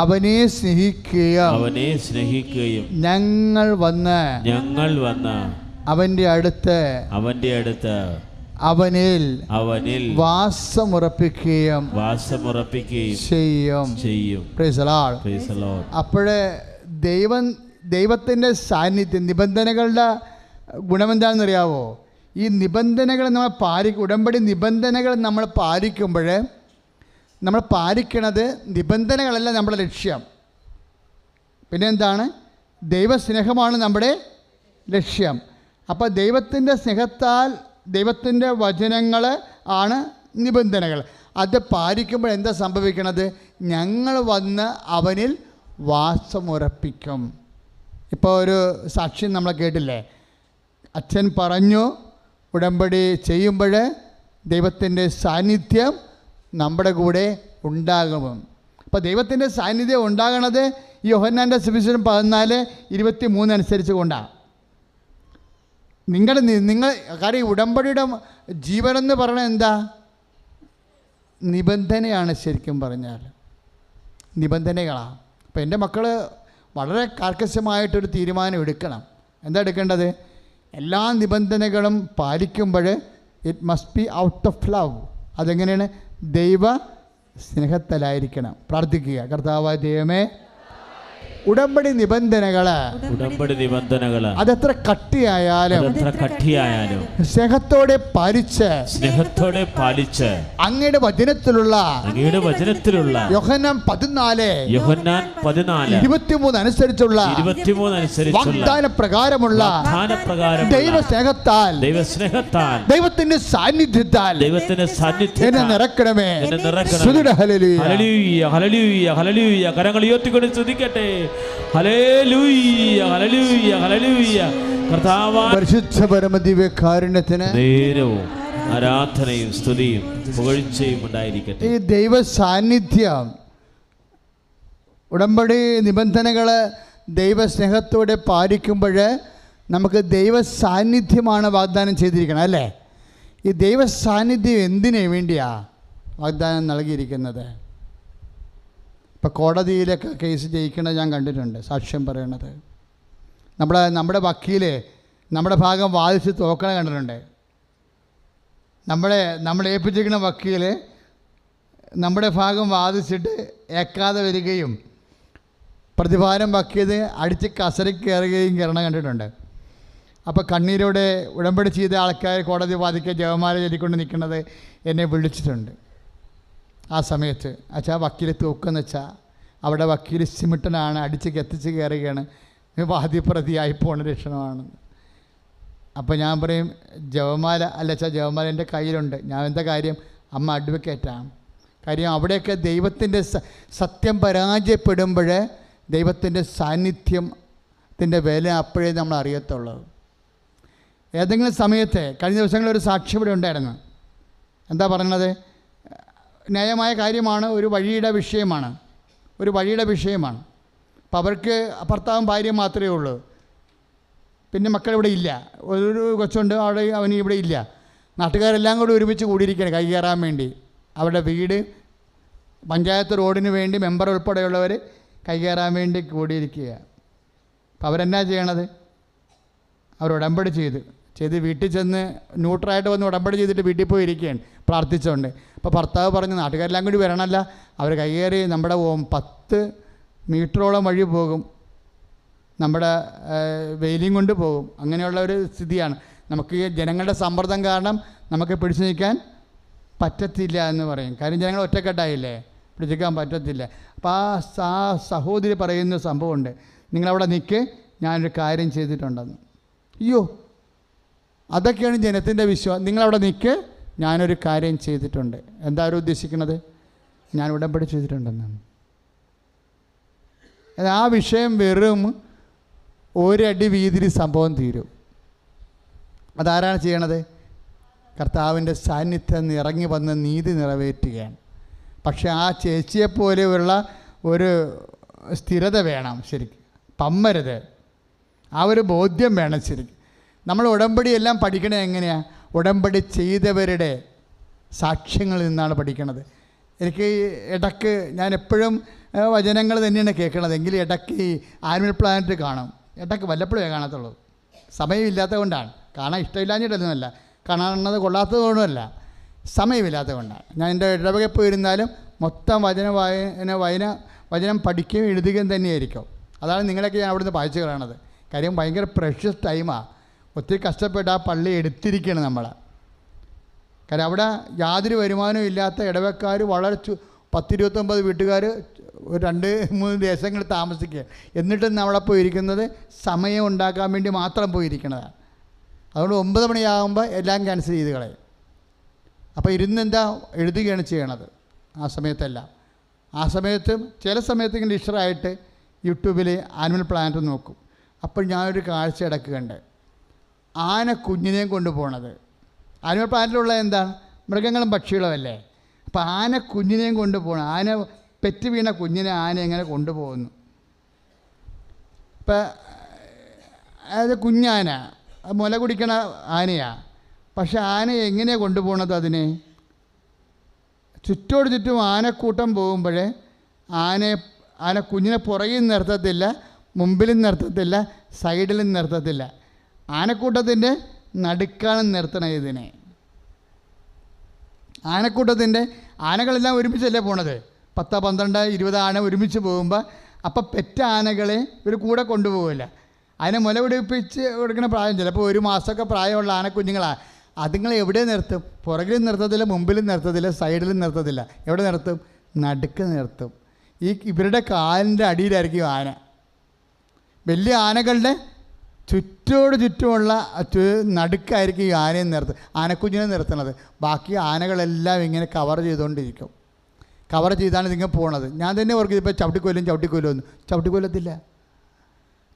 അവനെ സ്നേഹിക്കുകയും ഞങ്ങൾ വന്ന് അവൻ്റെ അടുത്ത് അവനിൽ വാസമുറപ്പിക്കുകയും ചെയ്യും. അപ്പോഴേ ദൈവത്തിൻ്റെ സാന്നിധ്യം, നിബന്ധനകളുടെ ഗുണമെന്താണെന്നറിയാവോ? ഈ നിബന്ധനകൾ നമ്മൾ ഉടമ്പടി നിബന്ധനകൾ നമ്മൾ പാലിക്കുമ്പോൾ, നമ്മൾ പാലിക്കണത് നിബന്ധനകളല്ല നമ്മുടെ ലക്ഷ്യം. പിന്നെ എന്താണ്? ദൈവസ്നേഹമാണ് നമ്മുടെ ലക്ഷ്യം. അപ്പോൾ ദൈവത്തിൻ്റെ സ്നേഹത്താൽ ദൈവത്തിൻ്റെ വചനങ്ങൾ ആണ് നിബന്ധനകൾ. അത് പാലിക്കുമ്പോൾ എന്താ സംഭവിക്കണത്? ഞങ്ങൾ വന്ന് അവനിൽ വാസമുറപ്പിക്കും. ഇപ്പോൾ ഒരു സാക്ഷ്യം നമ്മൾ കേട്ടില്ലേ? അച്ഛൻ പറഞ്ഞു ഉടമ്പടി ചെയ്യുമ്പോൾ ദൈവത്തിൻ്റെ സാന്നിധ്യം നമ്മുടെ കൂടെ ഉണ്ടാകും. അപ്പോൾ ദൈവത്തിൻ്റെ സാന്നിധ്യം ഉണ്ടാകണത് യോഹന്നാൻ്റെ സുവിശേഷം 14:23 അനുസരിച്ച് കൊണ്ടാണ്. നിങ്ങൾ കാര്യം ഉടമ്പടിയുടെ ജീവനെന്ന് പറയുന്നത് എന്താ? നിബന്ധനയാണ്. ശരിക്കും പറഞ്ഞാൽ നിബന്ധനകളാണ്. അപ്പോൾ എൻ്റെ മക്കൾ വളരെ കർക്കശമായിട്ടൊരു തീരുമാനം എടുക്കണം. എന്താ എടുക്കേണ്ടത്? എല്ലാ നിബന്ധനകളും പാലിക്കുമ്പോൾ it must be out of love. അതെങ്ങനെയാണ്? ദൈവ സ്നേഹത്തിലായിരിക്കണം. പ്രാർത്ഥിക്കുക, കർത്താവായ ദൈവമേ, ഉടമ്പടി നിബന്ധനകൾ അതെത്ര കട്ടിയായാലും സ്നേഹത്തോടെ പാലിച്ച് അങ്ങയുടെ വചനത്തിലുള്ള യോഹന്നാൻ 14:23 അനുസരിച്ചുള്ള വാഗ്ദാന പ്രകാരമുള്ള ദൈവസ്നേഹത്താൽ ദൈവത്തിന്റെ സാന്നിധ്യത്താൽ എന്നെ നിറക്കണമേ. ഹല്ലേലൂയ, ഹല്ലേലൂയ, ഹല്ലേലൂയ. കരങ്ങൾ ഉയർത്തിക്കൊണ്ട് സ്തുതിക്കട്ടെ. ഹല്ലേലൂയ, ഹല്ലേലൂയ, ഹല്ലേലൂയ. കർത്താവായ പരിശുദ്ധ പരമദിവ്യകാരുണ്യത്തിന് നേരവും ആരാധനയും സ്തുതിയും പുകഴ്ചയും ഉണ്ടായിരിക്കട്ടെ. ഈ ദൈവ സാന്നിധ്യം, ഉടമ്പടി നിബന്ധനകൾ ദൈവസ്നേഹത്തോടെ പാലിക്കുമ്പോൾ നമുക്ക് ദൈവ സാന്നിധ്യമാണ് വാഗ്ദാനം ചെയ്തിരിക്കണം, അല്ലേ? ഈ ദൈവ സാന്നിധ്യം എന്തിനു വേണ്ടിയാണ് വാഗ്ദാനം നൽകിയിരിക്കുന്നത്? ഇപ്പോൾ കോടതിയിലൊക്കെ കേസ് ജയിക്കണത് ഞാൻ കണ്ടിട്ടുണ്ട്, സാക്ഷ്യം പറയണത്. നമ്മുടെ വക്കീൽ നമ്മുടെ ഭാഗം വാദിച്ച് തോക്കണ കണ്ടിട്ടുണ്ട്. നമ്മളെ ഏൽപ്പിച്ചിരിക്കുന്ന വക്കീൽ നമ്മുടെ ഭാഗം വാദിച്ചിട്ട് ഏക്കാതെ വരികയും പ്രതിഭാരം വക്കീല് അടിച്ച് കസരയ്ക്ക് കയറുകയും കയറണം കണ്ടിട്ടുണ്ട്. അപ്പോൾ കണ്ണീരോടെ ഉടമ്പടി ചെയ്ത ആൾക്കാർ കോടതി വാദിക്കുക ജപമാല ചൊല്ലിക്കൊണ്ട് നിൽക്കുന്നത് എന്നെ വിളിച്ചിട്ടുണ്ട്. ആ സമയത്ത് അച്ഛാ വക്കീൽ തൂക്കെന്ന് വെച്ചാൽ അവിടെ വക്കീൽ സിമിട്ടനാണ്, അടിച്ച് കത്തിച്ച് കയറുകയാണ്, വാദിപ്രതിയായി പോണ ലക്ഷണമാണ്. അപ്പോൾ ഞാൻ പറയും ജപമാല അല്ല അച്ഛാ, ജപമാല എൻ്റെ കയ്യിലുണ്ട്. ഞാൻ എന്താ കാര്യം? അമ്മ അഡ്വക്കേറ്റാണ്. കാര്യം അവിടെയൊക്കെ ദൈവത്തിൻ്റെ സത്യം പരാജയപ്പെടുമ്പോൾ ദൈവത്തിൻ്റെ സാന്നിധ്യത്തിൻ്റെ വില അപ്പോഴേ നമ്മൾ അറിയത്തുള്ളൂ. ഏതെങ്കിലും സമയത്ത് കഴിഞ്ഞ ദിവസങ്ങളിലൊരു സാക്ഷി ഇവിടെ ഉണ്ടായിരുന്നു. എന്താ പറയുന്നത്? ന്യായമായ കാര്യമാണ്, ഒരു വഴിയുടെ വിഷയമാണ്. അപ്പോൾ അവർക്ക് ഭർത്താവും ഭാര്യയും മാത്രമേ ഉള്ളൂ, പിന്നെ മക്കളിവിടെ ഇല്ല. ഒരു കൊച്ചുണ്ട്, അവിടെ അവന് ഇവിടെ ഇല്ല. നാട്ടുകാരെല്ലാം കൂടി ഒരുമിച്ച് കൂടിയിരിക്കുകയാണ് കൈ കയറാൻ വേണ്ടി. അവരുടെ വീട് പഞ്ചായത്ത് റോഡിന് വേണ്ടി മെമ്പർ ഉൾപ്പെടെയുള്ളവർ കൈ കയറാൻ വേണ്ടി കൂടിയിരിക്കുക. അപ്പോൾ അവരെന്നാ ചെയ്യണത്? അവർ ഉടമ്പടി ചെയ്ത് വീട്ടിൽ ചെന്ന് ന്യൂട്രലായിട്ട് വന്ന് ഉടമ്പടി ചെയ്തിട്ട് വീട്ടിൽ പോയി ഇരിക്കുകയാണ് പ്രാർത്ഥിച്ചുകൊണ്ട്. അപ്പോൾ ഭർത്താവ് പറഞ്ഞു നാട്ടുകാരെല്ലാം കൂടി വരണമല്ല, അവർ കൈകയറി നമ്മുടെ 10 മീറ്ററോളം വഴി പോകും, നമ്മുടെ വെയിലിംഗ് കൊണ്ട് പോകും. അങ്ങനെയുള്ള ഒരു സ്ഥിതിയാണ്. നമുക്ക് ഈ ജനങ്ങളുടെ സമ്മർദ്ദം കാരണം നമുക്ക് പിടിച്ചു നിൽക്കാൻ പറ്റത്തില്ല എന്ന് പറയും. കാര്യം ജനങ്ങൾ ഒറ്റക്കെട്ടായില്ലേ, പിടിച്ചിരിക്കാൻ പറ്റത്തില്ല. അപ്പോൾ ആ സഹോദരി പറയുന്ന സംഭവമുണ്ട്, നിങ്ങളവിടെ നിൽക്ക്, ഞാനൊരു കാര്യം ചെയ്തിട്ടുണ്ടെന്ന്. അയ്യോ, അതൊക്കെയാണ് ജനത്തിൻ്റെ വിശ്വാസം. നിങ്ങളവിടെ നിൽക്ക്, ഞാനൊരു കാര്യം ചെയ്തിട്ടുണ്ട്. എന്താ അവർ ഉദ്ദേശിക്കുന്നത്? ഞാൻ ഉടമ്പടി ചെയ്തിട്ടുണ്ടെന്നാണ്. ആ വിഷയം വെറും 1 അടി വീതിയിൽ സംഭവം തീരും. അതാരാണ് ചെയ്യണത്? കർത്താവിൻ്റെ സാന്നിധ്യം ഇറങ്ങി വന്ന് നീതി നിറവേറ്റുകയാണ്. പക്ഷേ ആ ചേച്ചിയെപ്പോലെയുള്ള ഒരു സ്ഥിരത വേണം ശരിക്കും, പമ്മരുത്. ആ ഒരു ബോധ്യം വേണം ശരിക്കും. നമ്മൾ ഉടമ്പടി എല്ലാം പഠിക്കണത് എങ്ങനെയാണ്? ഉടമ്പടി ചെയ്തവരുടെ സാക്ഷ്യങ്ങളിൽ നിന്നാണ് പഠിക്കണത്. എനിക്ക് ഇടയ്ക്ക് ഞാൻ എപ്പോഴും വചനങ്ങൾ തന്നെയാണ് കേൾക്കണത്, എങ്കിലും ഇടയ്ക്ക് ഈ ആനിമൽ പ്ലാനറ്റ് കാണും. ഇടയ്ക്ക് വല്ലപ്പോഴേ കാണത്തുള്ളൂ, സമയമില്ലാത്തത് കൊണ്ടാണ്. കാണാൻ ഇഷ്ടമില്ലാഞ്ഞിട്ടൊന്നുമല്ല, കാണുന്നത് കൊള്ളാത്തത് കൊണ്ടുമല്ല, സമയമില്ലാത്തത് കൊണ്ടാണ്. ഞാൻ എൻ്റെ ഇടവകയിൽ പോയിരുന്നാലും മൊത്തം വചനം പഠിക്കുകയും എഴുതുകയും തന്നെയായിരിക്കും. അതാണ് നിങ്ങളൊക്കെ ഞാൻ അവിടുന്ന് വായിച്ചു കാണുന്നത്. കാര്യം ഭയങ്കര പ്രഷ്യസ് ടൈമാണ്. ഒത്തിരി കഷ്ടപ്പെട്ട് ആ പള്ളി എടുത്തിരിക്കുകയാണ് നമ്മൾ. കാര്യം അവിടെ യാതൊരു വരുമാനവും ഇല്ലാത്ത ഇടവക്കാർ വളരെ 10-29 വീട്ടുകാർ 2-3 ദേശങ്ങളിൽ താമസിക്കുക. എന്നിട്ടും നമ്മളെ പോയിരിക്കുന്നത് സമയം ഉണ്ടാക്കാൻ വേണ്ടി മാത്രം പോയിരിക്കുന്നതാണ്. അതുകൊണ്ട് 9 മണിയാകുമ്പോൾ എല്ലാം ക്യാൻസൽ ചെയ്ത് കളയും. അപ്പോൾ ഇരുന്നെന്താ എഴുതുകയാണ് ചെയ്യണത് ആ സമയത്തെല്ലാം. ആ സമയത്ത് ചില സമയത്ത് ഇങ്ങനെ ഇഷ്ടമായിട്ട് യൂട്യൂബിൽ ആനിമൽ പ്ലാനറ്റ് നോക്കും. അപ്പോൾ ഞാനൊരു കാഴ്ച ഇടക്കുകയുണ്ട്. ആന കുഞ്ഞിനെയും കൊണ്ടുപോകണത്. ആനിമൽ പ്ലാനറ്റിലുള്ള എന്താണ്? മൃഗങ്ങളും പക്ഷികളും അല്ലേ. അപ്പോൾ ആന കുഞ്ഞിനെയും കൊണ്ടുപോകണം. ആന പെറ്റ് വീണ കുഞ്ഞിനെ ആന എങ്ങനെ കൊണ്ടുപോകുന്നു? ഇപ്പം അത് കുഞ്ഞാന, മുല കുടിക്കണ ആനയാണ്. പക്ഷെ ആന എങ്ങനെയാണ് കൊണ്ടുപോകണത്? അതിനെ ചുറ്റോട് ചുറ്റും ആനക്കൂട്ടം പോകുമ്പോൾ ആന കുഞ്ഞിനെ പുറകിൽ നിർത്തത്തില്ല, മുമ്പിലും നിർത്തത്തില്ല, സൈഡിലും നിർത്തത്തില്ല. ആനക്കൂട്ടത്തിൻ്റെ നടുക്കാണ് നിർത്തണം ഇതിനെ. ആനക്കൂട്ടത്തിൻ്റെ ആനകളെല്ലാം ഒരുമിച്ചല്ലേ പോണത്. 10, 12, 20 ആന ഒരുമിച്ച് പോകുമ്പോൾ അപ്പം പെറ്റ ആനകളെ ഇവർ കൂടെ കൊണ്ടുപോകില്ല. അതിനെ മുല പിടിപ്പിച്ച് കൊടുക്കുന്ന പ്രായം ചിലപ്പോൾ 1 മാസമൊക്കെ പ്രായമുള്ള ആനക്കുഞ്ഞുങ്ങളാണ്. അതുങ്ങളെ എവിടെ നിർത്തും? പുറകിലും നിർത്തത്തില്ല, മുമ്പിലും നിർത്തത്തില്ല, സൈഡിലും നിർത്തത്തില്ല. എവിടെ നിർത്തും? നടുക്ക് നിർത്തും. ഇവരുടെ കാലിൻ്റെ അടിയിലായിരിക്കും ആന. വലിയ ആനകളുടെ ചുറ്റോട് ചുറ്റുമുള്ള നടുക്കായിരിക്കും ഈ ആനയെ ആനക്കുഞ്ഞിനെ നിർത്തുന്നത്. ബാക്കി ആനകളെല്ലാം ഇങ്ങനെ കവർ ചെയ്തുകൊണ്ടിരിക്കും. കവർ ചെയ്താണ് ഇതിങ്ങനെ പോണത്. ഞാൻ തന്നെ ഓർക്കും ഇപ്പോൾ ചവിട്ടിക്കൊല്ലുമെന്ന്. ചവിട്ടിക്കൊല്ലത്തില്ല.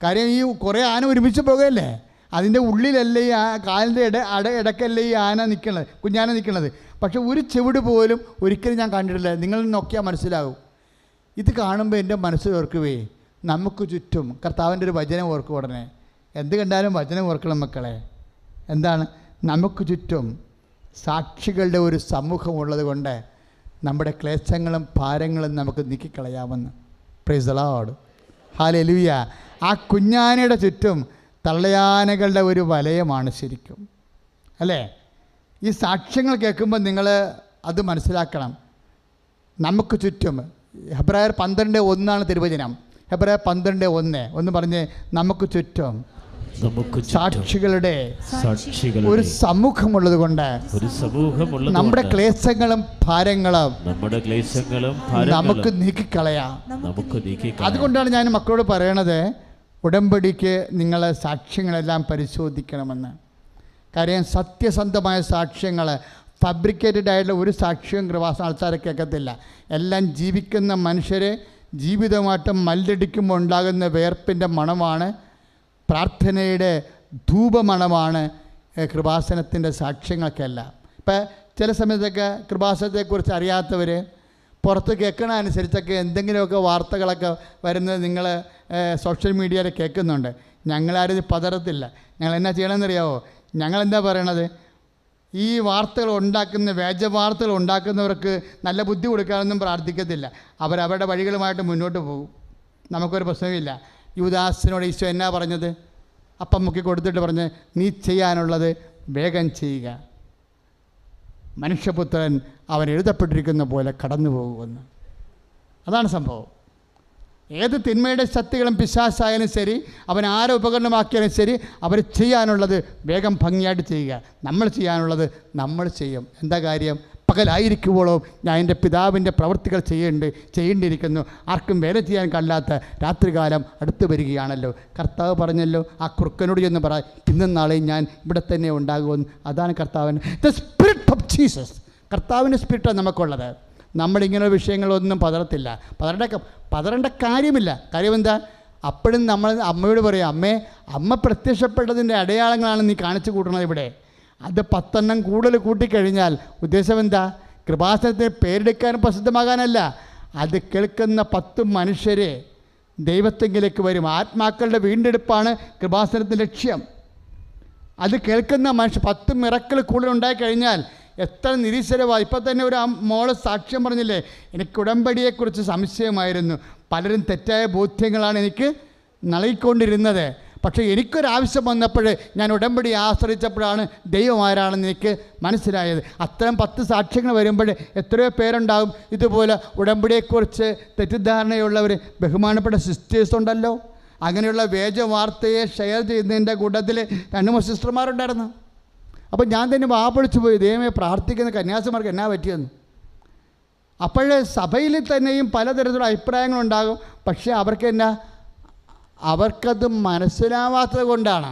കാര്യം ഈ കുറേ ആന ഒരുമിച്ച് പോകുകയല്ലേ. അതിൻ്റെ ഉള്ളിലല്ലേ ഈ കാലിൻ്റെ ഇടക്കല്ലേ ഈ ആന നിൽക്കണത്, കുഞ്ഞാന നിൽക്കണത്. പക്ഷെ ഒരു ചെവിട് പോലും ഒരിക്കലും ഞാൻ കണ്ടിട്ടില്ല. നിങ്ങൾ നോക്കിയാൽ മനസ്സിലാവും. ഇത് കാണുമ്പോൾ എൻ്റെ മനസ്സ് ഓർക്കുവേ, നമുക്ക് ചുറ്റും കർത്താവിൻ്റെ ഒരു വചനം ഓർക്കും. ഉടനെ എന്ത് കണ്ടാലും വചനം ഓർക്കണം മക്കളെ. എന്താണ്? നമുക്ക് ചുറ്റും സാക്ഷികളുടെ ഒരു സമൂഹമുള്ളത് കൊണ്ട് നമ്മുടെ ക്ലേശങ്ങളും ഭാരങ്ങളും നമുക്ക് നീക്കിക്കളയാമെന്ന്. പ്രൈസ് ദി ലോർഡ്, ഹല്ലേലൂയ. ആ കുഞ്ഞാനയുടെ ചുറ്റും തള്ളയാനകളുടെ ഒരു വലയമാണ് ശരിക്കും, അല്ലേ? ഈ സാക്ഷ്യങ്ങൾ കേൾക്കുമ്പോൾ നിങ്ങൾ അത് മനസ്സിലാക്കണം. നമുക്ക് ചുറ്റും ഹെബ്രായർ 12:1 തിരുവചനം. ഹെബ്രായർ 12:1 ഒന്ന് പറഞ്ഞ്, നമുക്ക് ചുറ്റും സാക്ഷികളുടെ ഒരു സമൂഹമുള്ളത് കൊണ്ട് നമ്മുടെ ക്ലേശങ്ങളും ഭാരങ്ങളും നമുക്ക് നീക്കിക്കളയാം. അതുകൊണ്ടാണ് ഞാൻ മക്കളോട് പറയണത്, ഉടമ്പടിക്ക് നിങ്ങൾ സാക്ഷ്യങ്ങളെല്ലാം പരിശോധിക്കണമെന്ന്. കാര്യം സത്യസന്ധമായ സാക്ഷ്യങ്ങൾ, ഫാബ്രിക്കേറ്റഡ് ആയിട്ടുള്ള ഒരു സാക്ഷ്യവും കൃപാസന ആൾക്കാരെ കേൾക്കത്തില്ല. എല്ലാം ജീവിക്കുന്ന മനുഷ്യരെ ജീവിതമായിട്ട് മല്ലടിക്കുമ്പോൾ ഉണ്ടാകുന്ന വേർപ്പിൻ്റെ മണമാണ്, പ്രാർത്ഥനയുടെ ധൂപമണമാണ് കൃപാസനത്തിൻ്റെ സാക്ഷ്യങ്ങൾക്കെല്ലാം. ഇപ്പം ചില സമയത്തൊക്കെ കൃപാസനത്തെക്കുറിച്ച് അറിയാത്തവർ പുറത്ത് കേൾക്കണ അനുസരിച്ചൊക്കെ എന്തെങ്കിലുമൊക്കെ വാർത്തകളൊക്കെ വരുന്നത് നിങ്ങൾ സോഷ്യൽ മീഡിയയിൽ കേൾക്കുന്നുണ്ട്. ഞങ്ങളാരും ഇത് പതറത്തില്ല. ഞങ്ങൾ എന്നാ ചെയ്യണമെന്നറിയാമോ? ഞങ്ങളെന്താ പറയണത്? ഈ വാർത്തകൾ ഉണ്ടാക്കുന്ന വ്യാജ വാർത്തകൾ ഉണ്ടാക്കുന്നവർക്ക് നല്ല ബുദ്ധി കൊടുക്കാനൊന്നും പ്രാർത്ഥിക്കത്തില്ല. അവരവരുടെ വഴികളുമായിട്ട് മുന്നോട്ട് പോകും. നമുക്കൊരു പ്രശ്നമില്ല. യൂദാസിനോട് ഈശോ എന്നാ പറഞ്ഞത്? അപ്പം മുക്കി കൊടുത്തിട്ട് പറഞ്ഞ്, നീ ചെയ്യാനുള്ളത് വേഗം ചെയ്യുക, മനുഷ്യപുത്രൻ അവൻ എഴുതപ്പെട്ടിരിക്കുന്ന പോലെ കടന്നു പോകുമെന്ന്. അതാണ് സംഭവം. ഏത് തിന്മയുടെ ശക്തികളും പിശാചായാലും ശരി, അവൻ ആരെ ഉപകരണമാക്കിയാലും ശരി, അവർ ചെയ്യാനുള്ളത് വേഗം ഭംഗിയായിട്ട് ചെയ്യുക. നമ്മൾ ചെയ്യാനുള്ളത് നമ്മൾ ചെയ്യും. എന്താ കാര്യം? പകലായിരിക്കുമ്പോഴോ ഞാൻ എൻ്റെ പിതാവിൻ്റെ പ്രവൃത്തികൾ ചെയ്യേണ്ടിയിരിക്കുന്നു. ആർക്കും വേല ചെയ്യാൻ കഴിയാത്ത രാത്രികാലം അടുത്ത് വരികയാണല്ലോ. കർത്താവ് പറഞ്ഞല്ലോ, ആ കുറുക്കനോട് എന്ന് പറ, ഇന്നും നാളെയും ഞാൻ ഇവിടെ തന്നെ ഉണ്ടാകുമെന്ന്. അതാണ് കർത്താവിന് ദ സ്പിരിറ്റ് ഓഫ് ജീസസ്. കർത്താവിൻ്റെ സ്പിരിറ്റാണ് നമുക്കുള്ളത്. നമ്മളിങ്ങനെ വിഷയങ്ങളൊന്നും പതറേണ്ട കാര്യമില്ല. കാര്യം എന്താ? അപ്പോഴും നമ്മൾ അമ്മയോട് പറയും, അമ്മ പ്രത്യക്ഷപ്പെട്ടതിൻ്റെ അടയാളങ്ങളാണ് നീ കാണിച്ചു കൂട്ടണത് ഇവിടെ. അത് 10 കൂടുതൽ കൂട്ടിക്കഴിഞ്ഞാൽ ഉദ്ദേശം എന്താ? കൃപാസനത്തിന് പേരെടുക്കാനും പ്രസിദ്ധമാകാനല്ല. അത് കേൾക്കുന്ന 10 മനുഷ്യരെ ദൈവത്തെങ്കിലേക്ക് വരും. ആത്മാക്കളുടെ വീണ്ടെടുപ്പാണ് കൃപാസനത്തിൻ്റെ ലക്ഷ്യം. അത് കേൾക്കുന്ന മനുഷ്യർ 10 മിറക്കിൾ കൂടുതൽ ഉണ്ടായിക്കഴിഞ്ഞാൽ എത്ര നിരീശ്വരവാണ്. ഇപ്പം തന്നെ ഒരു മോള് സാക്ഷ്യം പറഞ്ഞില്ലേ, എനിക്ക് ഉടമ്പടിയെക്കുറിച്ച് സംശയമായിരുന്നു, പലരും തെറ്റായ ബോധ്യങ്ങളാണ് എനിക്ക് നൽകിക്കൊണ്ടിരുന്നത്, പക്ഷേ എനിക്കൊരാവശ്യം വന്നപ്പോൾ ഞാൻ ഉടമ്പടി ആശ്രയിച്ചപ്പോഴാണ് ദൈവം ആരാണെന്ന് എനിക്ക് മനസ്സിലായത്. അത്തരം 10 സാക്ഷ്യങ്ങൾ വരുമ്പോൾ എത്രയോ പേരുണ്ടാകും ഇതുപോലെ ഉടമ്പടിയെക്കുറിച്ച് തെറ്റിദ്ധാരണയുള്ളവർ. ബഹുമാനപ്പെട്ട സിസ്റ്റേഴ്സ് ഉണ്ടല്ലോ, അങ്ങനെയുള്ള വേജ വാർത്തയെ ഷെയർ ചെയ്യുന്നതിൻ്റെ കൂട്ടത്തിൽ 2-3 സിസ്റ്റർമാരുണ്ടായിരുന്നു. അപ്പോൾ ഞാൻ തന്നെ വാപ്പൊളിച്ചു പോയി, ദൈവമേ പ്രാർത്ഥിക്കുന്ന കന്യാസിമാർക്ക് എന്നാ പറ്റിയെന്ന്. അപ്പോൾ സഭയിൽ തന്നെയും പലതരത്തിലുള്ള അഭിപ്രായങ്ങളുണ്ടാകും. പക്ഷേ അവർക്കത് മനസ്സിലാവാത്തത് കൊണ്ടാണ്.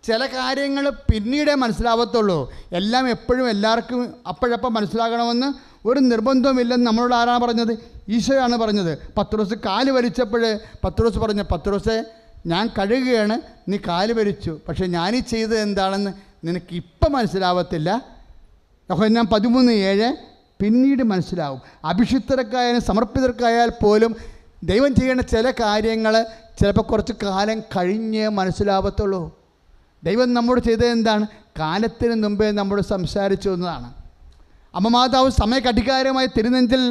ചില കാര്യങ്ങൾ പിന്നീടേ മനസ്സിലാവത്തുള്ളൂ. എല്ലാം എപ്പോഴും എല്ലാവർക്കും അപ്പോഴപ്പം മനസ്സിലാകണമെന്ന് ഒരു നിർബന്ധവുമില്ലെന്ന് നമ്മളോട് ആരാണ് പറഞ്ഞത്? ഈശോയാണ് പറഞ്ഞത്. പത്രോസ് കാല് വലിച്ചപ്പോൾ പത്രോസ് പറഞ്ഞു, പത്രോസേ ഞാൻ കഴുകുകയാണ്, നീ കാല് വലിച്ചു, പക്ഷേ ഞാനീ ചെയ്തത് എന്താണെന്ന് നിനക്ക് ഇപ്പം മനസ്സിലാവത്തില്ല. യോഹന്നാൻ 13:7 പിന്നീട് മനസ്സിലാവും. അഭിഷിക്തർക്കായാലും സമർപ്പിതർക്കായാൽ പോലും ദൈവം ചെയ്യേണ്ട ചില കാര്യങ്ങൾ ചിലപ്പോൾ കുറച്ച് കാലം കഴിഞ്ഞേ മനസ്സിലാവത്തുള്ളൂ. ദൈവം നമ്മോട് ചെയ്തത് എന്താണ്? കാലത്തിന് മുമ്പേ നമ്മോട് സംസാരിച്ചു എന്നതാണ്. അമ്മ മാതാവ് സമയഘടികാരമായി തിരുനെഞ്ചിൽ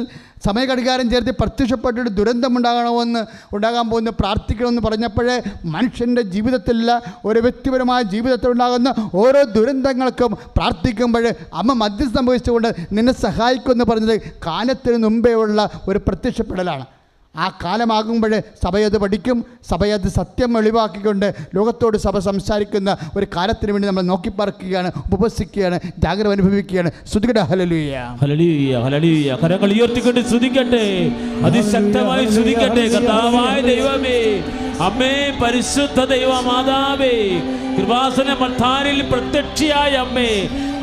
സമയഘടികാരം ചേർത്ത് പ്രത്യക്ഷപ്പെട്ടിട്ട് ഉണ്ടാകാൻ പോകുന്ന പ്രാർത്ഥിക്കണമെന്ന് പറഞ്ഞപ്പോഴേ മനുഷ്യൻ്റെ ജീവിതത്തിലുള്ള ഒരു വ്യക്തിപരമായ ജീവിതത്തിലുണ്ടാകുന്ന ഓരോ ദുരന്തങ്ങൾക്കും പ്രാർത്ഥിക്കുമ്പോൾ അമ്മ മധ്യസ്ഥം വഹിച്ചുകൊണ്ട് നിന്നെ സഹായിക്കുമെന്ന് പറഞ്ഞത് കാലത്തിന് മുമ്പേ ഉള്ള ഒരു പ്രത്യക്ഷപ്പെടലാണ്. ആ കാലമാകുമ്പോൾ സഭയത് പഠിക്കും, സഭയത് സത്യം വെളിവാക്കിക്കൊണ്ട് ലോകത്തോട് സഭ സംസാരിക്കുന്ന ഒരു കാലത്തിന് വേണ്ടി നമ്മൾ നോക്കിപ്പാർക്കുകയാണ്, ഉപവസിക്കുകയാണ്, ജാഗ്രത അനുഭവിക്കുകയാണ്. സ്തുതിക്കട്ടെ, ഹല്ലേലൂയ ഹല്ലേലൂയ ഹല്ലേലൂയ. കരങ്ങൾ ഉയർത്തിക്കൊണ്ട് സ്തുതിക്കട്ടെ, അതിശക്തമായി സ്തുതിക്കട്ടെ. കർത്താവായ ദൈവമേ, അമ്മേ, പരിശുദ്ധ ദൈവമാതാവേ, കൃപാസന മദ്ധാരിൽ പ്രത്യക്ഷയായ അമ്മേ,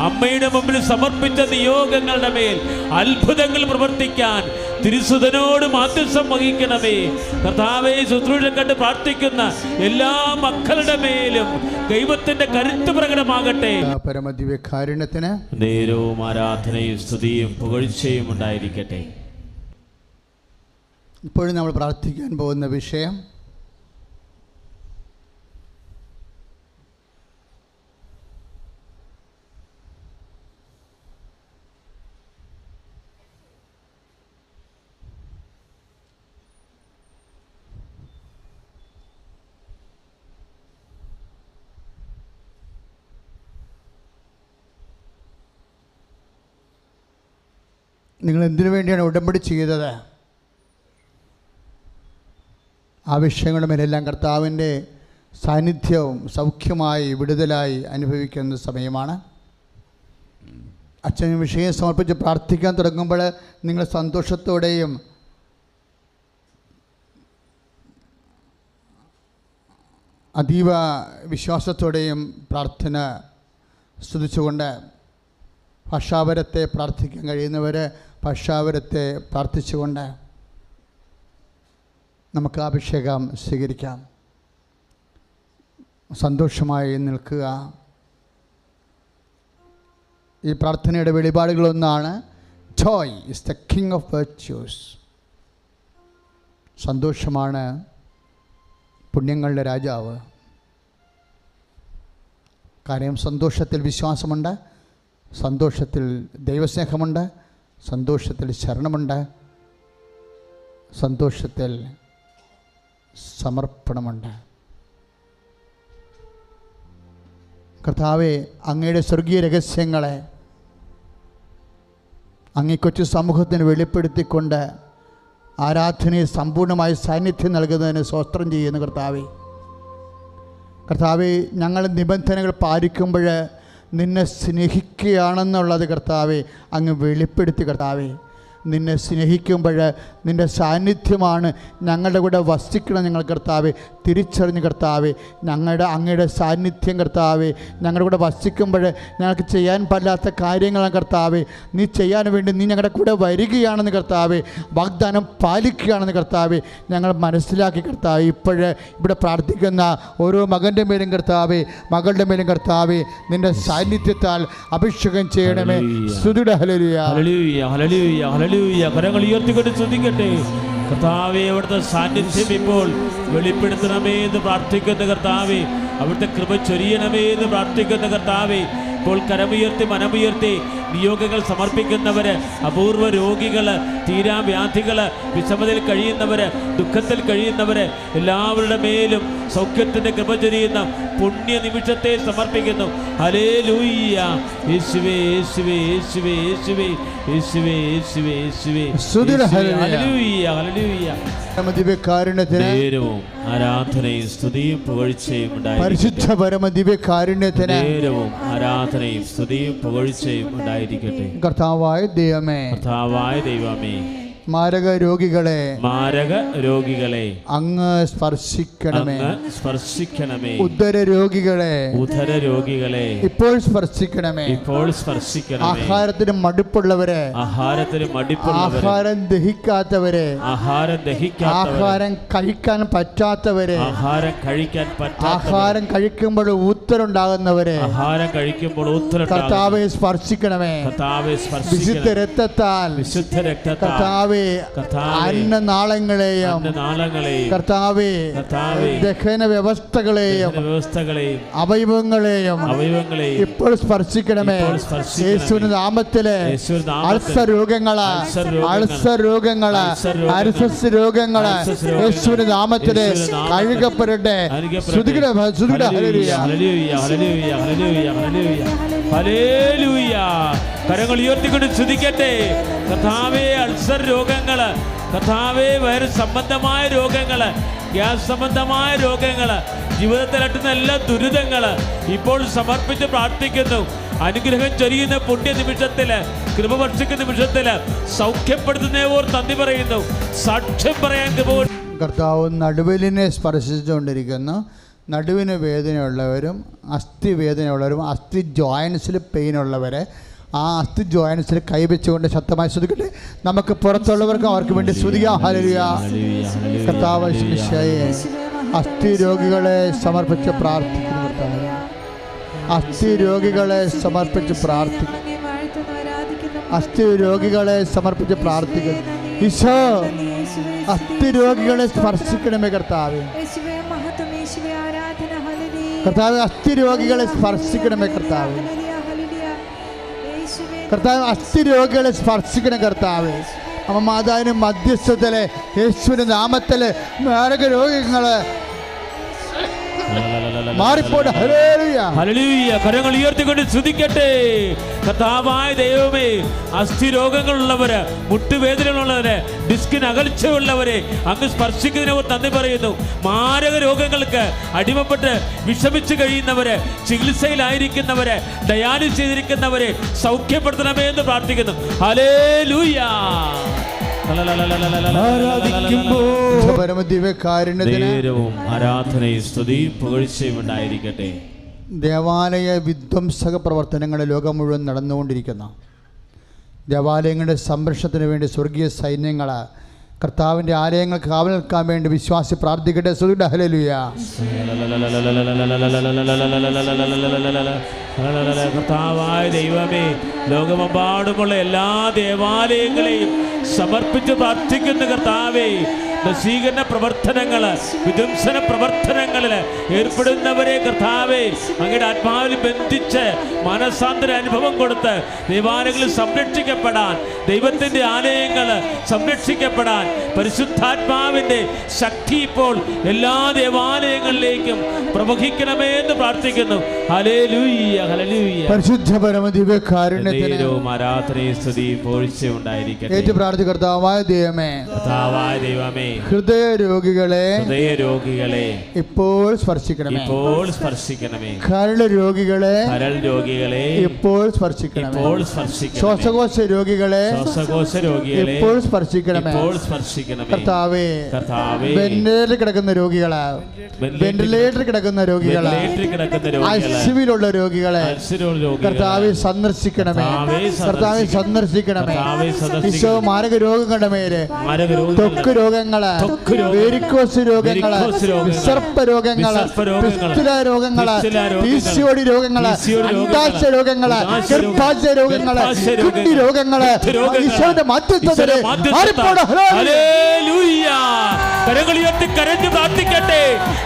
അമ്മയുടെ മുമ്പിൽ സമർപ്പിച്ച നിയോഗങ്ങളുടെ മേൽ അത്ഭുതങ്ങൾ പ്രവർത്തിക്കാൻ തിരുസുതനോട് മാധ്യസ്ഥം വഹിക്കണമേ. കർത്താവേ, ശുശ്രൂഷ കണ്ട് പ്രാർത്ഥിക്കുന്ന എല്ലാ മക്കളുടെ മേലും ദൈവത്തിന്റെ കരുത്ത് പ്രകടമാകട്ടെ. പരമദിവ്യകാരുണ്യത്തിന് നേരവും ആരാധനയും സ്തുതിയും പുകഴ്ചയും ഉണ്ടായിരിക്കട്ടെ. ഇപ്പോഴും നമ്മൾ പ്രാർത്ഥിക്കാൻ പോകുന്ന വിഷയം നിങ്ങൾ എന്തിനു വേണ്ടിയാണ് ഉടമ്പടി ചെയ്തത്? ആ വിഷയങ്ങളുടെ മേലെല്ലാം കർത്താവിൻ്റെ സാന്നിധ്യവും സൗഖ്യമായി വിടുതലായി അനുഭവിക്കുന്ന സമയമാണ്. അച്ഛൻ വിഷയം സമർപ്പിച്ച് പ്രാർത്ഥിക്കാൻ തുടങ്ങുമ്പോൾ നിങ്ങൾ സന്തോഷത്തോടെയും അതീവ വിശ്വാസത്തോടെയും പ്രാർത്ഥന സ്തുതിച്ചുകൊണ്ട് ഭാഷാവരത്തെ പ്രാർത്ഥിക്കാൻ കഴിയുന്നവർ ഭാഷാവരത്തെ പ്രാർത്ഥിച്ചുകൊണ്ട് നമുക്ക് അഭിഷേകം സ്വീകരിക്കാം. സന്തോഷമായി നിൽക്കുക. ഈ പ്രാർത്ഥനയുടെ വെളിപാടുകളൊന്നാണ് joy is the king of virtues. സന്തോഷമാണ് പുണ്യങ്ങളുടെ രാജാവ്. കാര്യം സന്തോഷത്തിൽ വിശ്വാസമുണ്ട്, സന്തോഷത്തിൽ ദൈവസ്നേഹമുണ്ട്, സന്തോഷത്തിൽ ശരണമുണ്ട്, സന്തോഷത്തിൽ സമർപ്പണമുണ്ട്. കർത്താവേ, അങ്ങയുടെ സ്വർഗീയ രഹസ്യങ്ങളെ അങ്ങേ കൊച്ചു സമൂഹത്തിന് വെളിപ്പെടുത്തിക്കൊണ്ട് ആരാധനയെ സമ്പൂർണ്ണമായി സാന്നിധ്യം നൽകുന്നതിന് സ്തോത്രം ചെയ്യുന്നു. കർത്താവേ, ഞങ്ങൾ നിബന്ധനകൾ പാലിക്കുമ്പോൾ നിന്നെ സ്നേഹിക്കുകയാണെന്നുള്ളത് കർത്താവേ അങ്ങ് വെളിപ്പെടുത്തി. കർത്താവേ, നിന്നെ സ്നേഹിക്കുമ്പോൾ നിൻ്റെ സാന്നിധ്യമാണ് ഞങ്ങളുടെ കൂടെ വസിക്കണം. ഞങ്ങൾ കർത്താവെ തിരിച്ചറിഞ്ഞ് കർത്താവെ അങ്ങയുടെ സാന്നിധ്യം കർത്താവെ ഞങ്ങളുടെ കൂടെ വസിക്കുമ്പോൾ ഞങ്ങൾക്ക് ചെയ്യാൻ പറ്റാത്ത കാര്യങ്ങളാണ് കർത്താവെ നീ ചെയ്യാൻ വേണ്ടി നീ ഞങ്ങളുടെ കൂടെ വരികയാണെന്ന് കർത്താവെ വാഗ്ദാനം പാലിക്കുകയാണെന്ന് കർത്താവെ ഞങ്ങൾ മനസ്സിലാക്കി. കർത്താവെ, ഇപ്പോഴേ ഇവിടെ പ്രാർത്ഥിക്കുന്ന ഓരോ മകൻ്റെ മേലും കർത്താവെ മകളുടെ മേലും കർത്താവെ നിൻ്റെ സാന്നിധ്യത്താൽ അഭിഷേകം ചെയ്യണമേ. സ്തുതിയുടെ ഹല്ലേലൂയ ഹല്ലേലൂയ ഹല്ലേലൂയ ഹല്ലേലൂയ. കരങ്ങൾ ഉയർത്തിക്കൊണ്ട് സ്തുതിക്കട്ടെ. കർത്താവേ, അവിടുത്തെ സാന്നിധ്യം ഇപ്പോൾ വെളിപ്പെടുത്തണമേ എന്ന് പ്രാർത്ഥിക്കുന്ന കർത്താവേ, അവിടുത്തെ കൃപ ചൊരിയണമേ എന്ന് പ്രാർത്ഥിക്കുന്ന കർത്താവേ, ഇപ്പോൾ കരമുയർത്തി മനമുയർത്തി നിയോഗങ്ങൾ സമർപ്പിക്കുന്നവര്, അപൂർവ രോഗികള്, തീരാവ്യാധികള്, വിഷമതയിൽ കഴിയുന്നവര്, ദുഃഖത്തിൽ കഴിയുന്നവര് എല്ലാവരുടെ മേലും സൗഖ്യത്തിന്റെ കൃപ ചൊരിയുന്ന പുണ്യ നിമിഷത്തെ സമർപ്പിക്കുന്നു. ഹല്ലേലൂയ. യേശുവേ യേശുവേ യേശുവേ യേശുവേ യേശുവേ യേശുവേ യേശുവേ. Hallelujah hallelujah. നേരവും ആരാധനയും സ്തുതിയും പുകഴ്ചയും പരിശുദ്ധ പരമദിവ്യകാരുണ്യത്തിന് നേരവും ആരാധനയും സ്തുതിയും പുകഴ്ചയും ഉണ്ടായിരിക്കട്ടെ. കർത്താവായ ദൈവമേ, മാരക രോഗികളെ അങ്ങ് സ്പർശിക്കണമേ. ഉദര രോഗികളെ ഇപ്പോൾ സ്പർശിക്കണമേ. ആഹാരത്തിന് മടുപ്പുള്ളവരെ, ആഹാരം ദഹിക്കാത്തവരെ, ആഹാരം കഴിക്കാൻ പറ്റാത്തവരെ, ആഹാരം കഴിക്കുമ്പോൾ ഊത്തലുണ്ടാകുന്നവരെ കർത്താവെ സ്പർശിക്കണമേ. വിശുദ്ധ രക്തത്താൽ കർത്താവെ അന്നനാളങ്ങളെയും കർത്താവേ ദഹന വ്യവസ്ഥകളെയും അവയവങ്ങളെയും ഇപ്പോൾ സ്പർശിക്കണമേ. യേശുവിന്റെ നാമത്തിലെ അൾസർ രോഗങ്ങള്, അരിസസ് രോഗങ്ങള് യേശുവിന്റെ നാമത്തിലെ കഴുകപ്പെടട്ടെ. കരങ്ങൾ ഉയർത്തിക്കൊണ്ട് സ്തുതിക്കട്ടെ. കർത്താവേ, അൾസർ രോഗങ്ങള്, കർത്താവേ, വൈറസ് സംബന്ധമായ രോഗങ്ങള്, ഗ്യാസ് സംബന്ധമായ രോഗങ്ങള്, ജീവിതത്തിൽ അട്ടുന്ന എല്ലാ ദുരിതങ്ങള് ഇപ്പോൾ സമർപ്പിച്ച് പ്രാർത്ഥിക്കുന്നു. അനുഗ്രഹം ചൊരിയുന്ന പുണ്യ നിമിഷത്തില്, കൃപ വർഷിക്കുന്ന നിമിഷത്തില് സൗഖ്യപ്പെടുത്തുന്നവർ നന്ദി പറയുന്നു. സാക്ഷ്യം പറയാൻ കർത്താവ് നടുവിലിനെ സ്പർശിച്ചുകൊണ്ടിരിക്കുന്നു. നടുവിന് വേദനയുള്ളവരും അസ്ഥി വേദനയുള്ളവരും അസ്ഥി ജോയിൻസിൽ പെയിനുള്ളവരെ ആ അസ്ഥി ജോയിൻസിൽ കൈവച്ചുകൊണ്ട് ശക്തമായി സ്തുതിക്കട്ടെ. നമുക്ക് പുറത്തുള്ളവർക്കും അവർക്ക് വേണ്ടി സ്തുതിക്കാം. ഹല്ലേലൂയ. കർത്താവ് അസ്ഥി രോഗികളെ സമർപ്പിച്ച് പ്രാർത്ഥിക്കുന്നു. കർത്താവ് അസ്ഥി രോഗികളെ സമർപ്പിച്ച് പ്രാർത്ഥിക്കുന്നു. അസ്ഥി രോഗികളെ സമർപ്പിച്ച് പ്രാർത്ഥിക്കുന്നു. ഈശോ അസ്ഥി രോഗികളെ സ്പർശിക്കണമേ. കർത്താവ് അസ്ഥി രോഗികളെ സ്പർശിക്കണമേ. കർത്താവ് അസ്ഥി രോഗികളെ സ്പർശിക്കണം. കർത്താവ് അമ്മ മാതാവിന് മധ്യസ്ഥത്തിലെ യേശുവിന്റെ നാമത്തില് മാരക രോഗങ്ങള് മാറിപ്പോട്ടെ. ഹല്ലേലൂയ. കരങ്ങൾ ഉയർത്തിക്കൊണ്ട് സ്തുതിക്കട്ടെ. കർത്താവായ ദൈവമേ, അസ്ഥി രോഗങ്ങളുള്ളവര്, മുട്ടുവേദനകളുള്ളവര്, ഡിസ്കിന് അകൽച്ചയുള്ളവരെ അങ്ങ് സ്പർശിക്കുന്നതിനവർ നന്ദി പറയുന്നു. മാരക രോഗങ്ങൾക്ക് അടിമപ്പെട്ട് വിഷമിച്ച് കഴിയുന്നവര്, ചികിത്സയിലായിരിക്കുന്നവര്, ഡയാലിസിസ് ചെയ്തിരിക്കുന്നവരെ സൗഖ്യപ്പെടുത്തണമേ എന്ന് പ്രാർത്ഥിക്കുന്നു. ഹല്ലേലൂയ. ആരാധനയും സ്തുതിയും പുകഴ്ചയും ഉണ്ടായിരിക്കട്ടെ. ദേവാലയ വിധ്വംസക പ്രവർത്തനങ്ങൾ ലോകം മുഴുവൻ നടന്നുകൊണ്ടിരിക്കുന്ന ദേവാലയങ്ങളുടെ സംരക്ഷണത്തിന് വേണ്ടി സ്വർഗീയ സൈന്യങ്ങൾ കർത്താവിൻ്റെ ആലയങ്ങൾ കാവൽ നിൽക്കാൻ വേണ്ടി വിശ്വാസി പ്രാർത്ഥിക്കട്ടെ. ഹല്ലേലൂയ. കർത്താവായ ദൈവമേ, ലോകമെമ്പാടുമുള്ള എല്ലാ ദേവാലയങ്ങളെയും സമർപ്പിച്ച് പ്രാർത്ഥിക്കുന്ന കർത്താവേ, നശീകരണ പ്രവർത്തനങ്ങള്, വിധ്വംസന പ്രവർത്തനങ്ങളില് ഏർപ്പെടുന്നവരെ കർത്താവേ അങ്ങയുടെ ആത്മാവിൽ ബന്ധിച്ച് മനസാന്തര അനുഭവം കൊടുത്ത് ദേവാലയങ്ങളിൽ സംരക്ഷിക്കപ്പെടാൻ, ദൈവത്തിന്റെ ആലയങ്ങള് സംരക്ഷിക്കപ്പെടാൻ പരിശുദ്ധാത്മാവിന്റെ ശക്തി ഇപ്പോൾ എല്ലാ ദേവാലയങ്ങളിലേക്കും പ്രവഹിക്കണമേ എന്ന് പ്രാർത്ഥിക്കുന്നു. Hallelujah hallelujah. പരിശുദ്ധ പരമദിവ്യകാരുണ്യത്തിന് ആരാധനയും സ്തുതിയും പുകഴ്ചയും ഉണ്ടായിരിക്കട്ടെ. ഏറ്റു പ്രാർത്ഥിക്കുക. കർത്താവായ ദൈവമേ, ഹൃദയ രോഗികളെ ഇപ്പോൾ സ്പർശിക്കണമേ. കരൾ രോഗികളെ ഇപ്പോൾ സ്പർശിക്കണമേ. ശ്വാസകോശ രോഗികളെ ഇപ്പോൾ സ്പർശിക്കണമേ. കർത്താവേ, വെന്റിലേറ്ററിൽ കിടക്കുന്ന രോഗികളെ, വെന്റിലേറ്ററിൽ കിടക്കുന്ന രോഗികളെ, ഐസിയുവിലുള്ള രോഗികളെ കർത്താവെ സന്ദർശിക്കണമേ. കർത്താവെ സന്ദർശിക്കണമേ. ഈശോ മാരക രോഗങ്ങളുടെ മേലെ, ത്വക്ക് രോഗങ്ങള്, വെരിക്കോസ് രോഗങ്ങള്, വിസർപ്പ രോഗങ്ങള്, പിസ്തുല രോഗങ്ങള്, പിസിഒഡി രോഗങ്ങള്, അണ്ഡാശയ രോഗങ്ങള്, ഗർഭാശയ രോഗങ്ങള്, കിഡ്നി രോഗങ്ങള് ഈശോയുടെ മധ്യസ്ഥതയില് ഹല്ലേലൂയ. കരങ്ങളുയർത്തി കരഞ്ഞു പ്രാർത്ഥിക്കട്ടെ.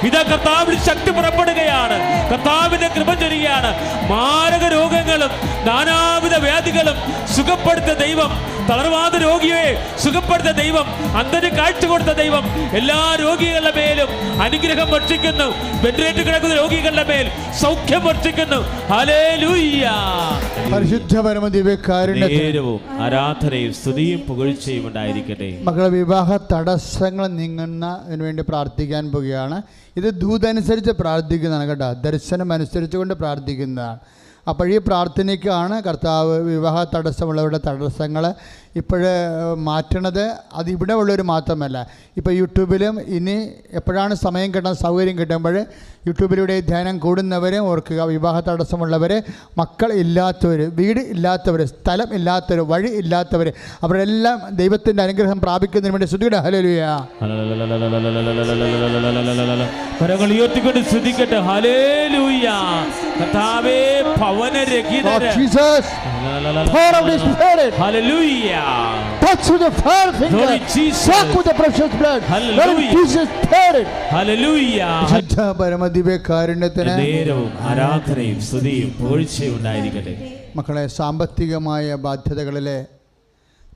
ഇതാ കർത്താവിൽ ശക്തി പുറപ്പെടുകയാണ്. കർത്താവിന്റെ കൃപ ചൊരിയുകയാണ്. മാരക രോഗങ്ങളും നാനാവിധ വ്യാധികളും സുഖപ്പെടുത്ത ദൈവം, തളർവാദ രോഗിയെ സുഖപ്പെടുത്ത ദൈവം, അന്ധന് കാഴ്ച കൊടുത്ത ദൈവം എല്ലാ രോഗികളുടെ മേലും അനുഗ്രഹം വർഷിക്കുന്നു. വെന്റിലേറ്റർ കിടക്കുന്ന രോഗികളുടെ മേൽ സൗഖ്യം വർഷിക്കുന്നു. ഹല്ലേലൂയ. പരിശുദ്ധ പരമദിവ്യകാരുണ്യവും ആരാധനയും സ്തുതിയും പുകഴ്ചയും ഉണ്ടായിരിക്കട്ടെ. മക്കളെ വിവാഹ തടസ്സങ്ങൾ നീങ്ങുന്നതിന് വേണ്ടി പ്രാർത്ഥിക്കാൻ പോവുകയാണ്. ഇത് ദൂതനുസരിച്ച് പ്രാർത്ഥിക്കുന്നതാണ് കേട്ടോ, ദർശനം അനുസരിച്ചുകൊണ്ട് പ്രാർത്ഥിക്കുന്നതാണ്. അപ്പോൾ ഈ പ്രാർത്ഥനയ്ക്കാണ് കർത്താവ് വിവാഹ തടസ്സമുള്ളവരുടെ തടസ്സങ്ങൾ ഇപ്പോൾ മാറ്റണത്. അത് ഇവിടെ ഉള്ളവർ മാത്രമല്ല, ഇപ്പോൾ യൂട്യൂബിലും ഇനി എപ്പോഴാണ് സമയം കിട്ടുന്ന സൗകര്യം കിട്ടുമ്പോൾ യൂട്യൂബിലൂടെ ധ്യാനം കൂടുന്നവരെ ഓർക്കുക. വിവാഹ തടസ്സമുള്ളവർ, മക്കൾ ഇല്ലാത്തവർ, വീട് ഇല്ലാത്തവർ, സ്ഥലം ഇല്ലാത്തവർ, വഴി ഇല്ലാത്തവർ, അവരെല്ലാം ദൈവത്തിൻ്റെ അനുഗ്രഹം പ്രാപിക്കുന്നതിന് വേണ്ടി സ്തുതിക്കട്ടെ. ഹല്ലേലൂയ. കരങ്ങൾ ഉയർത്തിക്കൊണ്ട് സ്തുതിക്കട്ടെ. ഹല്ലേലൂയ. കർത്താവേ, ഭവനരഹിതരെ touch with the fire finger, soak with the precious blood, let Jesus spirit. Hallelujah. പരിശുദ്ധ പരമദിവ്യകാരുണ്യത്തിന് നേരവും ആരാധനയും സ്തുതിയും പുകഴ്ചയും ഉണ്ടായിരിക്കട്ടെ. മക്കളെ, സാമ്പത്തികമായ ബാധ്യതകളിലെ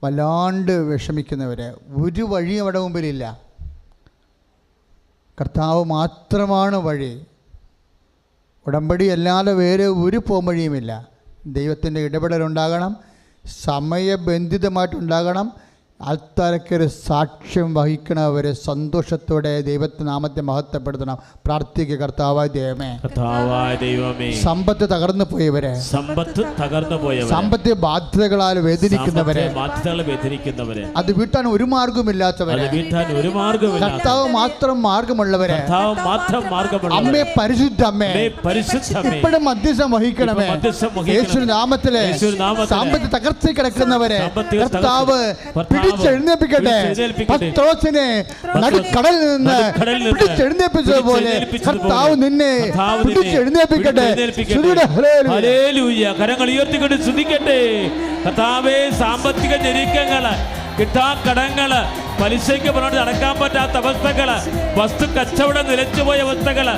വല്ലാണ്ട് വിഷമിക്കുന്നവരെ ഒരു വഴി അവിടെ മുമ്പിലില്ല. കർത്താവ് മാത്രമാണ് വഴി. ഉടമ്പടി അല്ലാതെ വേറെ ഒരു പോംവഴിയുമില്ല. ദൈവത്തിൻ്റെ ഇടപെടലുണ്ടാകണം, സമയബന്ധിതമായിട്ടുണ്ടാകണം. ആൾക്കാരൊക്കെ സാക്ഷ്യം വഹിക്കണവരെ സന്തോഷത്തോടെ ദൈവത്തിന്റെ നാമത്തെ മഹത്വപ്പെടുത്തണം. പ്രാർത്ഥിക്കുക. കർത്താവായ ദൈവമേ, സമ്പത്ത് തകർന്നു പോയവരെ, സാമ്പത്തിക ബാധ്യതകളാൽ വേദനിക്കുന്നവരെ, അത് വീട്ടാൻ ഒരു മാർഗമില്ലാത്തവരെ, കർത്താവ് മാത്രം മാർഗമുള്ളവരെ, അമ്മേ, പരിശുദ്ധ അമ്മേ, ഇപ്പോഴും മധ്യസ്ഥം വഹിക്കണമേ. യേശുവിന്റെ നാമത്തിലെ സാമ്പത്തിക തകർച്ച കിടക്കുന്നവരെ കർത്താവ് പിടിച്ചെഴുന്നേൽപ്പിക്കട്ടെ. പത്രോസിനെ നടുക്കടലിൽ നിന്ന് പിടിച്ചെഴുന്നേൽപ്പിച്ചതുപോലെ കർത്താവ് നിന്നെ പിടിച്ചെഴുന്നേൽപ്പിക്കട്ടെ. കരങ്ങൾ ഉയർത്തിക്കൊണ്ട് സ്തുതിക്കട്ടെ. കർത്താവേ, സാമ്പത്തിക ഞെരുക്കങ്ങള്, കിട്ടാക്കടങ്ങള്, പലിശയ്ക്ക് പറഞ്ഞിട്ട് നടക്കാൻ പറ്റാത്ത അവസ്ഥകള്, വസ്തു കച്ചവടം നിലച്ചുപോയ അവസ്ഥകള്,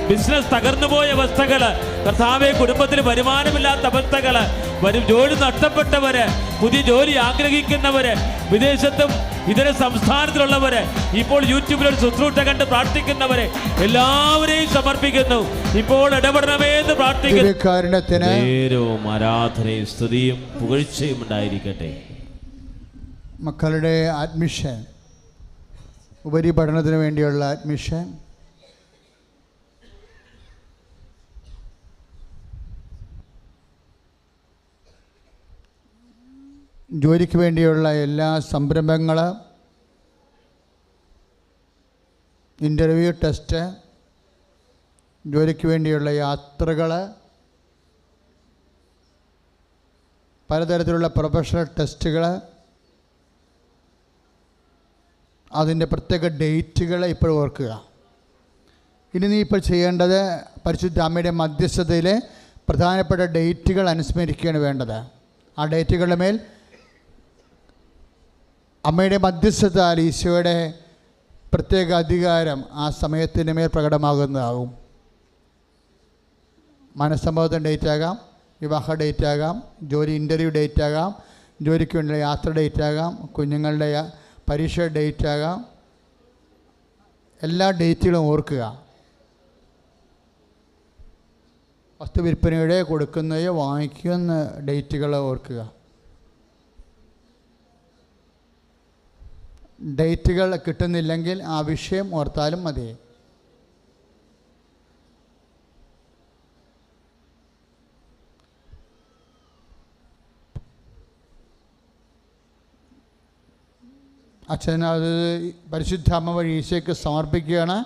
ബിസിനസ് തകർന്നുപോയ അവസ്ഥകള്, കർത്താവെ, കുടുംബത്തിൽ വരുമാനമില്ലാത്ത അവസ്ഥകള്, ജോലി നഷ്ടപ്പെട്ടവര്, പുതിയ ജോലി ആഗ്രഹിക്കുന്നവര്, വിദേശത്തും ഇതര സംസ്ഥാനത്തിലുള്ളവര്, ഇപ്പോൾ യൂട്യൂബിൽ ഒരു ശുശ്രൂഷ കണ്ട് പ്രാർത്ഥിക്കുന്നവരെ എല്ലാവരെയും സമർപ്പിക്കുന്നു. ഇപ്പോൾ ഇടപെടണമേ എന്ന് പ്രാർത്ഥിക്കുന്നു. നേരവും ആരാധനയും സ്തുതിയും പുകഴ്ചയും ഉണ്ടായിരിക്കട്ടെ. മക്കളുടെ അഡ്മിഷൻ, ഉപരിപഠനത്തിന് വേണ്ടിയുള്ള അഡ്മിഷൻ, ജോലിക്ക് വേണ്ടിയുള്ള എല്ലാ സംരംഭങ്ങൾ, ഇൻ്റർവ്യൂ, ടെസ്റ്റ്, ജോലിക്ക് വേണ്ടിയുള്ള യാത്രകൾ, പലതരത്തിലുള്ള പ്രൊഫഷണൽ ടെസ്റ്റുകൾ, അതിൻ്റെ പ്രത്യേക ഡേറ്റുകൾ ഇപ്പോൾ ഓർക്കുക. ഇനി നീ ഇപ്പോൾ ചെയ്യേണ്ടത് പരിശുദ്ധ അമ്മയുടെ മധ്യസ്ഥതയിലെ പ്രധാനപ്പെട്ട ഡേറ്റുകൾ അനുസ്മരിക്കുകയാണ് വേണ്ടത്. ആ ഡേറ്റുകളുടെ മേൽ അമ്മയുടെ മധ്യസ്ഥത, ഈശോയുടെ പ്രത്യേക അധികാരം ആ സമയത്തിന് മേൽ പ്രകടമാകുന്നതാകും. മനസ്സമ്മതത്തിൻ്റെ ഡേറ്റ് ആകാം, വിവാഹ ഡേറ്റ് ആകാം, ജോലി ഇൻ്റർവ്യൂ ഡേറ്റ് ആകാം, ജോലിക്ക് വേണ്ടിയുള്ള യാത്ര ഡേറ്റ് ആകാം, കുഞ്ഞുങ്ങളുടെ പരീക്ഷ ഡേറ്റ് ആകാം. എല്ലാ ഡേറ്റുകളും ഓർക്കുക. വസ്തു വിൽപ്പനയുടെ, കൊടുക്കുന്നതോ വാങ്ങിക്കുന്ന ഡേറ്റുകൾ ഓർക്കുക. ഡേറ്റുകൾ കിട്ടുന്നില്ലെങ്കിൽ ആ വിഷയം ഓർത്താലും മതി. അച്ഛൻ അത് പരിശുദ്ധ അമ്മ വഴി ഈശോയ്ക്ക് സമർപ്പിക്കുകയാണ്.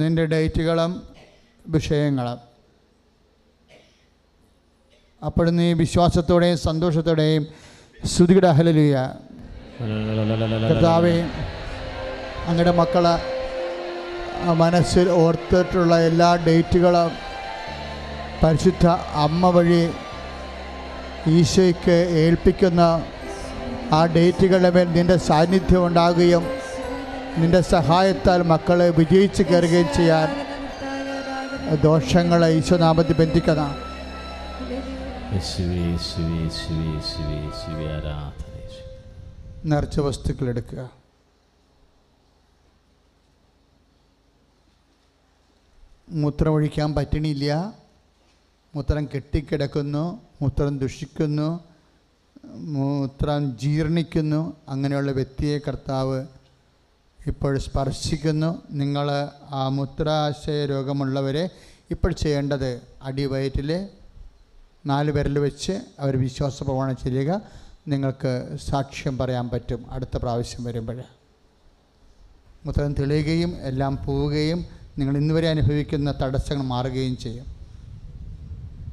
നിൻ്റെ ഡേറ്റുകളും വിഷയങ്ങളും അപ്പോൾ നീ വിശ്വാസത്തോടെയും സന്തോഷത്തോടെയും സ്തുതിയുടെ ഹല്ലേലൂയ. കർത്താവേ, അങ്ങയുടെ മക്കൾ മനസ്സിൽ ഓർത്തിട്ടുള്ള എല്ലാ ഡേറ്റുകളും പരിശുദ്ധ അമ്മ വഴി ഈശോയ്ക്ക് ഏൽപ്പിക്കുന്ന ആ ഡേറ്റുകളുടെ മേൽ നിൻ്റെ സാന്നിധ്യം ഉണ്ടാകുകയും നിൻ്റെ സഹായത്താൽ മക്കളെ വിജയിച്ച് കയറുകയും ചെയ്യാൻ ദോഷങ്ങളെ ഈശോനാമത്തിൽ ബന്ധിക്കുന്ന നേർച്ച വസ്തുക്കൾ എടുക്കുക. മൂത്രമൊഴിക്കാൻ പറ്റണില്ല, മൂത്രം കെട്ടിക്കിടക്കുന്നു, മൂത്രം ദുഷിക്കുന്നു, മൂത്രം ജീർണിക്കുന്നു, അങ്ങനെയുള്ള വ്യക്തിയെ കർത്താവ് ഇപ്പോൾ സ്പർശിക്കുന്നു. നിങ്ങൾ ആ മൂത്രാശയ രോഗമുള്ളവരെ ഇപ്പോൾ ചെയ്യേണ്ടത് അടിവയറ്റിൽ 4 വിരൽ വെച്ച് അവർ വിശ്വാസ പ്രമാണം ചെയ്യുക. നിങ്ങൾക്ക് സാക്ഷ്യം പറയാൻ പറ്റും അടുത്ത പ്രാവശ്യം വരുമ്പോൾ. മൂത്രം തെളിയുകയും എല്ലാം പോവുകയും നിങ്ങൾ ഇന്നുവരെ അനുഭവിക്കുന്ന തടസ്സങ്ങൾ മാറുകയും ചെയ്യും.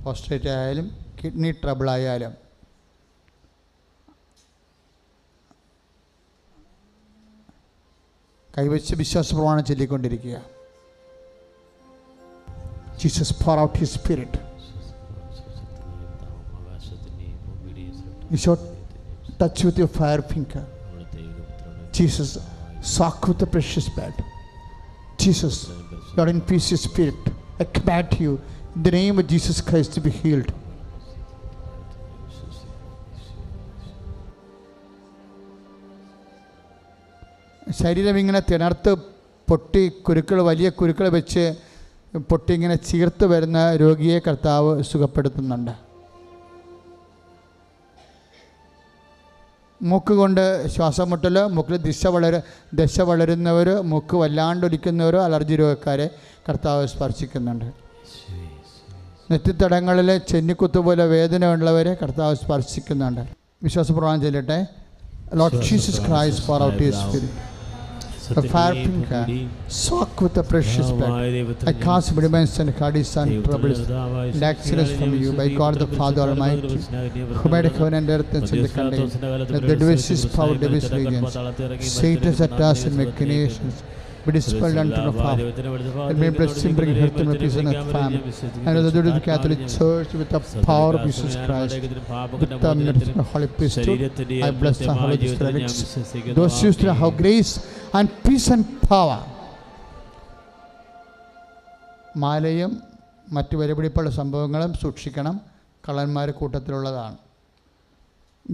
പ്രോസ്റ്റേറ്റ് ആയാലും കിഡ്നി ട്രബിൾ ആയാലും കൈവച്ച് വിശ്വാസ പ്രമാണം ചൊല്ലിക്കൊണ്ടിരിക്കുക. Jesus pour out his spirit. You should touch with your fire finger. Jesus, soak with the precious blood. Jesus, Lord, infuse your spirit. I command you in the name of Jesus Christ to be healed. ശരീരം ഇങ്ങനെ തിണർത്ത് പൊട്ടി കുരുക്കൾ, വലിയ കുരുക്കൾ വെച്ച് പൊട്ടി ഇങ്ങനെ ചീർത്ത് വരുന്ന രോഗിയെ കർത്താവ് സുഖപ്പെടുത്തുന്നുണ്ട്. മൂക്ക് കൊണ്ട് ശ്വാസം മുട്ടൽ, മൂക്കിൽ ദശ വളരുന്നവർ, മൂക്ക് വല്ലാണ്ടൊലിക്കുന്നവരോ അലർജി രോഗക്കാരെ കർത്താവ് സ്പർശിക്കുന്നുണ്ട്. നെറ്റിത്തടങ്ങളിൽ ചെന്നിക്കുത്ത് പോലെ വേദന ഉള്ളവരെ കർത്താവ് സ്പർശിക്കുന്നുണ്ട്. വിശ്വാസപ്രമാണം ചൊല്ലട്ടെ. Lord Jesus Christ, pour out your spirit. The fire finger, soak with the precious blood. I cast demons and Hades and troubles and accidents from you by God the Father Almighty, who made heaven and earth and sent the contained. Let the devices, power, device, regions, Satan's attacks and machinations be dispelled unto the Father. And may blessing bring health and peace in the family. And as the duty of the Catholic Church with the power of Jesus Christ, with the mercy of the Holy Priesthood, I bless the Holy Spirit. Those used to have grace and peace and power. മാലയും മറ്റ് വിലപിടിപ്പുള്ള സംഭവങ്ങളും സൂക്ഷിക്കണം. കള്ളന്മാർ കൂട്ടത്തിലുള്ളതാണ്.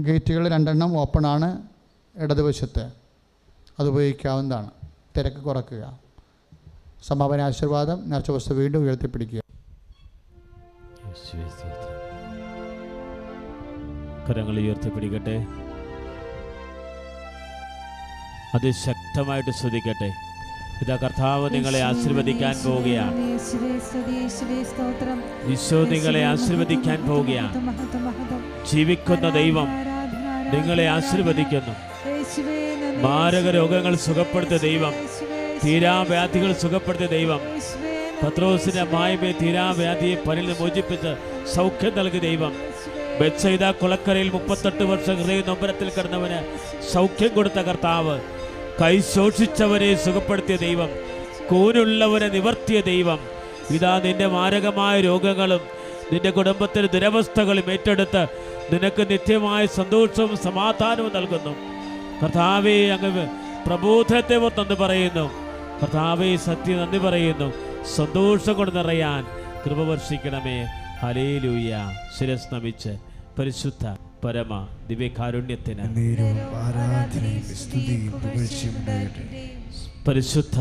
ഗേറ്റുകൾ 2 ഓപ്പണാണ് ഇടതുവശത്ത്, അത് ഉപയോഗിക്കാവുന്നതാണ്. തിരക്ക് കുറയ്ക്കുക. സമാപന ആശീർവാദം. നേർച്ച വസ്തു വീണ്ടും ഉയർത്തിപ്പിടിക്കുക. കരങ്ങൾ ഉയർത്തിപ്പിടിക്കട്ടെ. അതിശക്തമായിട്ട് സ്തുതിക്കട്ടെ. ഇതാ കർത്താവ് നിങ്ങളെ ആശീർവദിക്കാൻ പോവുകയാണ്. ഈശോ നിങ്ങളെ ആശീർവദിക്കാൻ പോവുകയാണ്. ജീവിക്കുന്ന ദൈവം നിങ്ങളെ ആശീർവദിക്കുന്നു. മാരക രോഗങ്ങൾ സുഖപ്പെടുത്തിയ ദൈവം, തീരാവ്യാധികൾ സുഖപ്പെടുത്തിയ ദൈവം, പത്രോസിന്റെ അമ്മായിയെ തീരാവ്യാധിയെ പനിൽ നിന്ന് മോചിപ്പിച്ച് സൗഖ്യം നൽകിയ ദൈവം, ബെത്സയിദ കുളക്കരയിൽ 38 വർഷം ഹൃദയ നൊമ്പരത്തിൽ കിടന്നവന് സൗഖ്യം കൊടുത്ത കർത്താവ്, കൈ ശോഷിച്ചവരെ സുഖപ്പെടുത്തിയ ദൈവം, കൂനുള്ളവരെ നിവർത്തിയ ദൈവം, ഇതാ നിന്റെ മാരകമായ രോഗങ്ങളും നിന്റെ കുടുംബത്തിലെ ദുരവസ്ഥകളും ഏറ്റെടുത്ത് നിനക്ക് നിത്യമായ സന്തോഷവും സമാധാനവും നൽകുന്നു. കർത്താവേ, അങ്ങ് പ്രബോധത്തെ നന്ദി പറയുന്നു. കർത്താവേ, സത്യം നന്ദി പറയുന്നു. സന്തോഷം കൊണ്ട് നിറയാൻ കൃപ വർഷിക്കണമേ. ഹല്ലേലൂയ. ശിരസ് നമിച്ച് പരിശുദ്ധ പരമ ദിവ്യകാരുണ്യത്തിന് ആരാധനയും സ്തുതിയും പുകഴ്ചയും ഉണ്ടാകട്ടെ. പരിശുദ്ധ